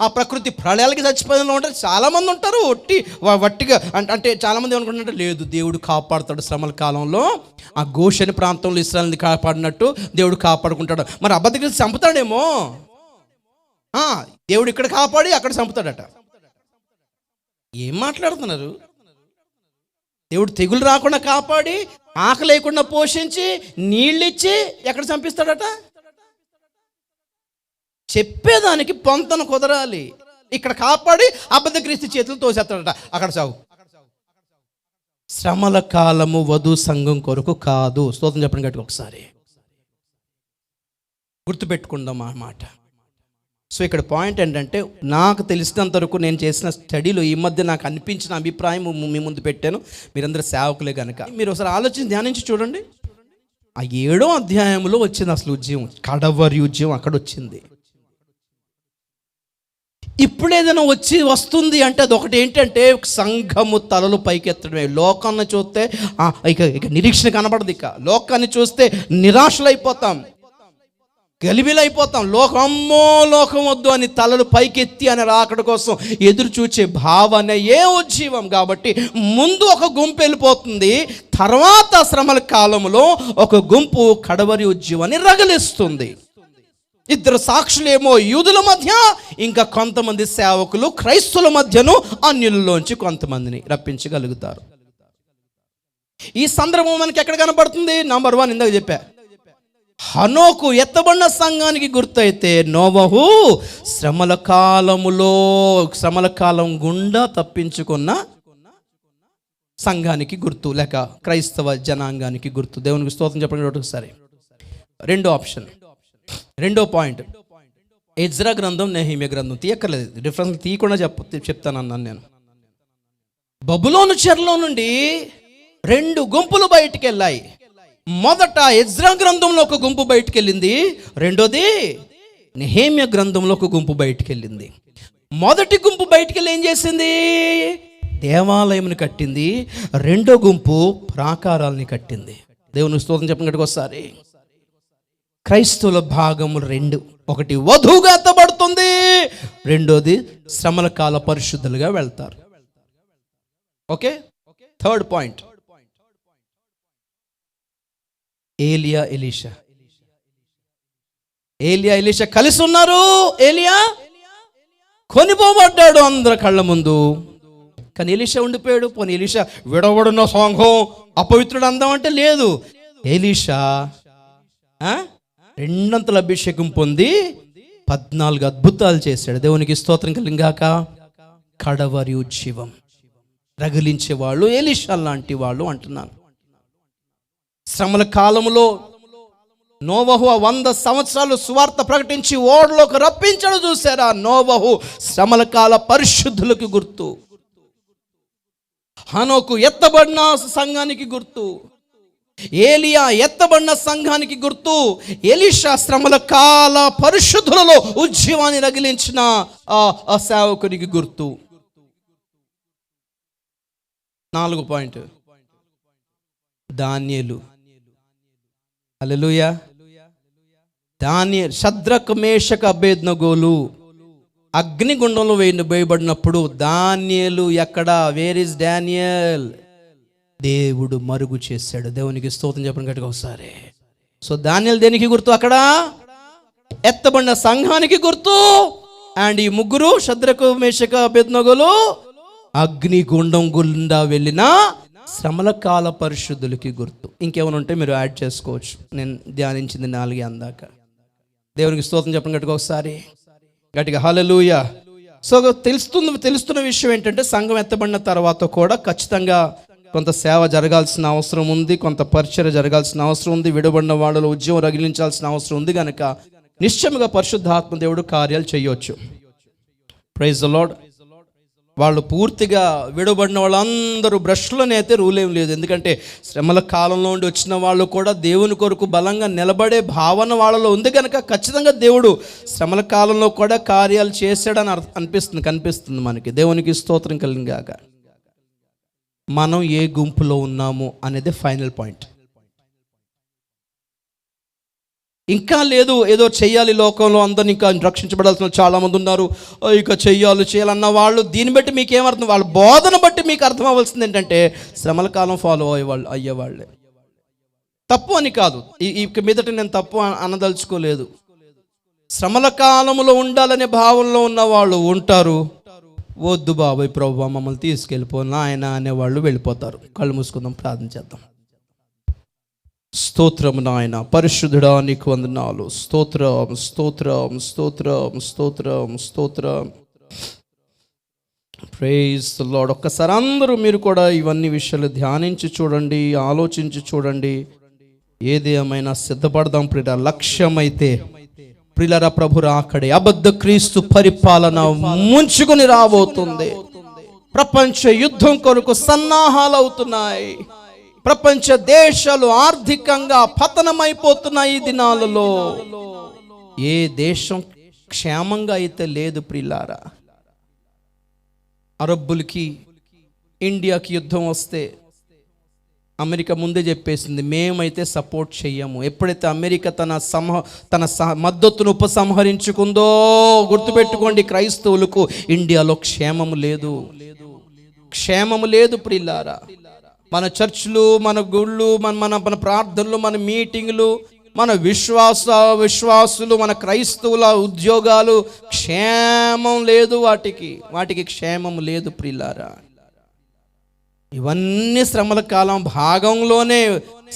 ఆ ప్రకృతి ప్రళయాలకి చచ్చిపోయిన వాళ్ళు ఉంటారు, చాలామంది ఉంటారు. వట్టిగా అంటే చాలామంది ఏమనుకుంటుంటే, లేదు దేవుడు కాపాడుతాడు శ్రమల కాలంలో, ఆ గోషని ప్రాంతంలో ఇశ్రాయేలుని కాపాడినట్టు దేవుడు కాపాడుకుంటాడు. మరి అబద్ధికులు చంపుతాడేమో, దేవుడు ఇక్కడ కాపాడి అక్కడ చంపుతాడట. ఏం మాట్లాడుతున్నారు? దేవుడు తెగులు రాకుండా కాపాడి, ఆకలి లేకుండా పోషించి, నీళ్ళిచ్చి ఎక్కడ చంపిస్తాడట? చెప్పేదానికి పొంతన కుదరాలి. ఇక్కడ కాపాడి అబద్ధ క్రీస్తు చేతులు తోసేస్తాడట, అక్కడ చావు. శ్రమల కాలము వధు సంఘం కొరకు కాదు. స్తోత్రం చెప్పండి గట్టిగా ఒకసారి. గుర్తుపెట్టుకుందాం ఆ మాట. సో ఇక్కడ పాయింట్ ఏంటంటే, నాకు తెలిసినంత వరకు నేను చేసిన స్టడీలో ఈ మధ్య నాకు అనిపించిన అభిప్రాయం మీ ముందు పెట్టాను. మీరందరూ సేవకులే కనుక మీరు ఒకసారి ఆలోచించి ధ్యానించి చూడండి. ఆ 7వ అధ్యాయంలో వచ్చింది అసలు ఉద్యమం, కడవరి ఉద్యమం అక్కడ వచ్చింది. ఇప్పుడు ఏదైనా వస్తుంది అంటే అది ఒకటి ఏంటంటే, సంఘము తలలు పైకెత్తడమే. లోకాన్ని చూస్తే ఇక నిరీక్షణ కనబడదు, ఇక లోకాన్ని చూస్తే నిరాశలైపోతాం, గలిబిలైపోతాం. లోకమ్మో లోకం వద్దు అని తలలు పైకెత్తి అని రాకడ కోసం ఎదురు చూచే భావన ఏ ఉజ్జీవం. కాబట్టి ముందు ఒక గుంపు వెళ్ళిపోతుంది, తర్వాత శ్రమల కాలంలో ఒక గుంపు కడవరి ఉజ్జీవాన్ని రగిలిస్తుంది. 2 సాక్షులేమో యూదుల మధ్య, ఇంకా కొంతమంది సేవకులు క్రైస్తవుల మధ్యను అన్యులలోంచి కొంతమందిని రప్పించగలుగుతారు. ఈ సందర్భం మనకి ఎక్కడ కనబడుతుంది? నంబర్ 1 ఇందాక చెప్పా, హనోకు ఎత్తబడిన సంఘానికి గుర్తు అయితే, నోవహు శ్రమల కాలం గుండా తప్పించుకున్న సంఘానికి గుర్తు, లేక క్రైస్తవ జనాంగానికి గుర్తు. దేవునికి స్తోత్రం చెప్పండి ఒకసారి. రెండో పాయింట్, ఎజ్రా గ్రంథం, నెహెమ్యా గ్రంథం. తీయక్కర్లేదు, డిఫరెన్స్ తీయకుండా చెప్తానన్నాను నేను. బబులోను చెరలో నుండి 2 గుంపులు బయటికి వెళ్ళాయి. మొదట ఎజ్రా గ్రంథంలో ఒక గుంపు బయటికి వెళ్ళింది, రెండోది నెహెమ్యా గ్రంథంలో ఒక గుంపు బయటికి వెళ్ళింది. మొదటి గుంపు బయటికి వెళ్ళి ఏం చేసింది? దేవాలయంని కట్టింది. రెండో గుంపు ప్రాకారాలని కట్టింది. దేవుని స్తోత్రం చెప్పినట్టుగా ఒకసారి. క్రైస్తవుల భాగములు 2, ఒకటి వధువుగా ఎత్తబడుతుంది, రెండోది శ్రమల కాల పరిశుద్ధులుగా వెళ్తారు. ఓకే, థర్డ్ పాయింట్, ఏలియా ఎలీషా కలిసి ఉన్నారు. ఏలియా కొనిపోబడ్డాడు అందరి కళ్ళ ముందు, కానీ ఎలీషా ఉండిపోయాడు. పోనీ ఎలీషా విడవడున్న సంఘం అపవిత్రుడు అందాం అంటే లేదు. ఎలీషా 2 అభిషేకం పొంది 14 అద్భుతాలు చేశాడు. దేవునికి స్తోత్రం కలిగాక. కడవరి ఉజ్జీవం రగిలించే వాళ్ళు ఎలీషా లాంటి వాళ్ళు అంటున్నాను. శ్రమల కాలంలో నోవహు 100 సంవత్సరాలు సువార్త ప్రకటించి ఓడలోకి రప్పించడం చూశారా? నోవహు శ్రమల కాల పరిశుద్ధులకు గుర్తు. హనోకు ఎత్తబడిన సంఘానికి గుర్తు. ఏలియా ఎత్తబడిన సంఘానికి గుర్తు. ఎలీషా శ్రమల కాల పరిశుద్ధులలో ఉజ్జీవాన్ని రగిలించిన ఆ సేవకునికి గుర్తు. 4వ పాయింట్, దానియేలు. హల్లెలూయా. దానియేలు, షద్రక్ మేషక్ అబేద్నెగోలు అగ్నిగుండంలో వేయబడినప్పుడు దానియేలు ఎక్కడ? Where is Daniel? దేవుడు మరుగు చేశాడు. దేవునికి స్తోత్రం చెప్పండి గట్టిగా ఒకసారి. సో దానియేలు దేనికి గుర్తు? అక్కడ ఎత్తబడిన సంఘానికి గుర్తు. అండ్ ఈ ముగ్గురు షద్రక్ మేషక్ అబేద్నెగోలు అగ్నిగుండం గుండా వెళ్ళిన శ్రమల కాల పరిశుద్ధులకి గుర్తు. ఇంకేమైనా ఉంటే మీరు యాడ్ చేసుకోవచ్చు. నేను ధ్యానించింది 4 అందాక. దేవునికి స్తోత్రం చెప్పండి గట్టిగా ఒకసారి. గట్టిగా హల్లెలూయా. సో తెలుస్తున్న విషయం ఏంటంటే, సంఘం ఎత్తబడిన తర్వాత కూడా ఖచ్చితంగా కొంత సేవ జరగాల్సిన అవసరం ఉంది, కొంత పరిచర్య జరగాల్సిన అవసరం ఉంది, విడబడిన వాళ్ళలో ఉద్యమం రగిలించాల్సిన అవసరం ఉంది. కనుక నిశ్చయముగా పరిశుద్ధాత్మ దేవుడు కార్యాలు చేయొచ్చు. Praise the lord. వాళ్ళు పూర్తిగా విడబడిన వాళ్ళందరూ బ్రష్లోనే అయితే రూల్ ఏం లేదు. ఎందుకంటే శ్రమల కాలంలో నుండి వచ్చిన వాళ్ళు కూడా దేవుని కొరకు బలంగా నిలబడే భావన వాళ్ళలో ఉంది. కనుక ఖచ్చితంగా దేవుడు శ్రమల కాలంలో కూడా కార్యాలు చేశాడని కనిపిస్తుంది మనకి. దేవునికి స్తోత్రం కలిగాక. మనం ఏ గుంపులో ఉన్నాము అనేది ఫైనల్ పాయింట్. ఇంకా లేదు ఏదో చెయ్యాలి, లోకంలో అందరిని ఇంకా రక్షించబడాల్సిన చాలామంది ఉన్నారు, ఇక చేయాలన్న వాళ్ళు, దీన్ని బట్టి మీకు ఏమర్థం? వాళ్ళ బోధన బట్టి మీకు అర్థం అవ్వాల్సింది ఏంటంటే శ్రమల కాలం ఫాలో అయ్యేవాళ్ళే. తప్పు అని కాదు, ఇక మీదట నేను తప్పు అనదలుచుకోలేదు. శ్రమల కాలంలో ఉండాలనే భావంలో ఉన్న వాళ్ళు ఉంటారు. వద్దు బాబాయ్ ప్రభువా మమ్మల్ని తీసుకెళ్ళిపో నాయన అనేవాళ్ళు వెళ్ళిపోతారు. కళ్ళు మూసుకుందాం, ప్రార్థన చేద్దాం. స్తోత్రం నాయన, పరిశుద్ధుడా నీకు వందనాలు. స్తోత్రం స్తోత్రం స్తోత్రం స్తోత్రం స్తోత్రం. Praise the lord. ఒక్కసారి అందరూ మీరు కూడా ఇవన్నీ విషయాలు ధ్యానించి చూడండి, ఆలోచించి చూడండి. ఏది ఏమైనా సిద్ధపడదాం ప్రియుల. లక్ష్యమైతే ప్రియులర ప్రభు రాకడే, అబద్ధ క్రీస్తు పరిపాలన ముంచుకొని రాబోతుంది. ప్రపంచ యుద్ధం కొరకు సన్నాహాలు అవుతున్నాయి. ప్రపంచ దేశాలు ఆర్థికంగా పతనమైపోతున్నాయి ఈ దినాలలో. ఏ దేశం క్షేమంగా అయితే లేదు ప్రియులారా. అరబ్బులకి ఇండియాకి యుద్ధం వస్తే అమెరికా ముందే చెప్పేసింది, మేమైతే సపోర్ట్ చెయ్యము. ఎప్పుడైతే అమెరికా తన మద్దతును ఉపసంహరించుకుందో, గుర్తుపెట్టుకోండి క్రైస్తవులకు ఇండియాలో క్షేమము లేదు, క్షేమము లేదు ప్రియులారా. మన చర్చ్లు, మన గుళ్ళు, మన ప్రార్థనలు, మన మీటింగ్లు, మన విశ్వాసులు, మన క్రైస్తవుల ఉద్యోగాలు, క్షేమం లేదు. వాటికి క్షేమం లేదు ప్రియులారా. ఇవన్నీ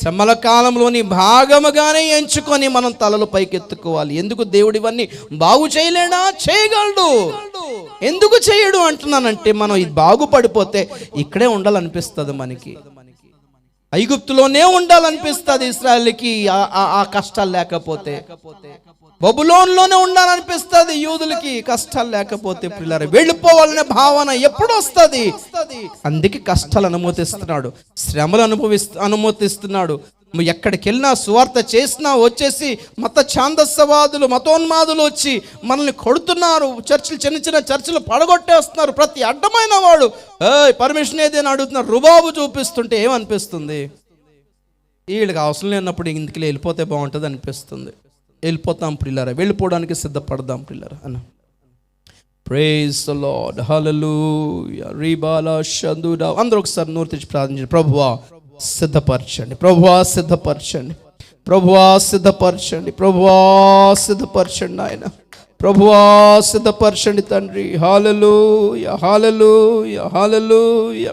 శ్రమల కాలంలోని భాగముగానే ఎంచుకొని మనం తలలు పైకెత్తుకోవాలి. ఎందుకు దేవుడు ఇవన్నీ బాగు చేయలేడా? చేయగలడు. ఎందుకు చేయడు అంటున్నానంటే, మనం ఇది బాగుపడిపోతే ఇక్కడే ఉండాలనిపిస్తుంది మనకి. ఐగుప్తులోనే ఉండాలనిపిస్తుంది ఇశ్రాయేలుకి ఆ కష్టాలు లేకపోతే. బబులోన్లోనే ఉండాలనిపిస్తుంది యూదులకి, కష్టాలు లేకపోతే ప్రియులారా వెళ్ళిపోవాలనే భావన ఎప్పుడు వస్తుంది? అందుకే కష్టాలు అనుమతిస్తున్నాడు, శ్రమలు అనుమతిస్తున్నాడు. ఎక్కడికి వెళ్ళినా సువార్త చేసినా వచ్చేసి మత ఛాందస్సవాదులు, మతోన్మాదులు వచ్చి మనల్ని కొడుతున్నారు. చర్చిలు, చిన్న చిన్న చర్చిలు పడగొట్టేస్తున్నారు. ప్రతి అడ్డమైన వాడు పర్మిషన్ ఏదైనా అడుగుతున్నారు, రుబాబు చూపిస్తుంటే ఏమనిపిస్తుంది? వీళ్ళకి అవసరం లేనప్పుడు ఇందుకు వెళ్ళిపోతే బాగుంటుంది అనిపిస్తుంది. వెళ్ళిపోతాం ప్రియులారా, వెళ్ళిపోవడానికి సిద్ధపడదాం ప్రియులారా అన్న. ప్రైజ్ ది లార్డ్, హల్లెలూయా. రీబాలా షందుడా అందరూ ఒకసారి నోరు తెచ్చి ప్రార్థించండి. ప్రభువా సిద్ధపరచండి, ప్రభువా సిద్ధపరచండి, ప్రభువా సిద్ధపరచండి, ప్రభువా సిద్ధపరచండి ఆయన, ప్రభువా సిద్ధపరచండి తండ్రి. హల్లెలూయా, హల్లెలూయా, హల్లెలూయా.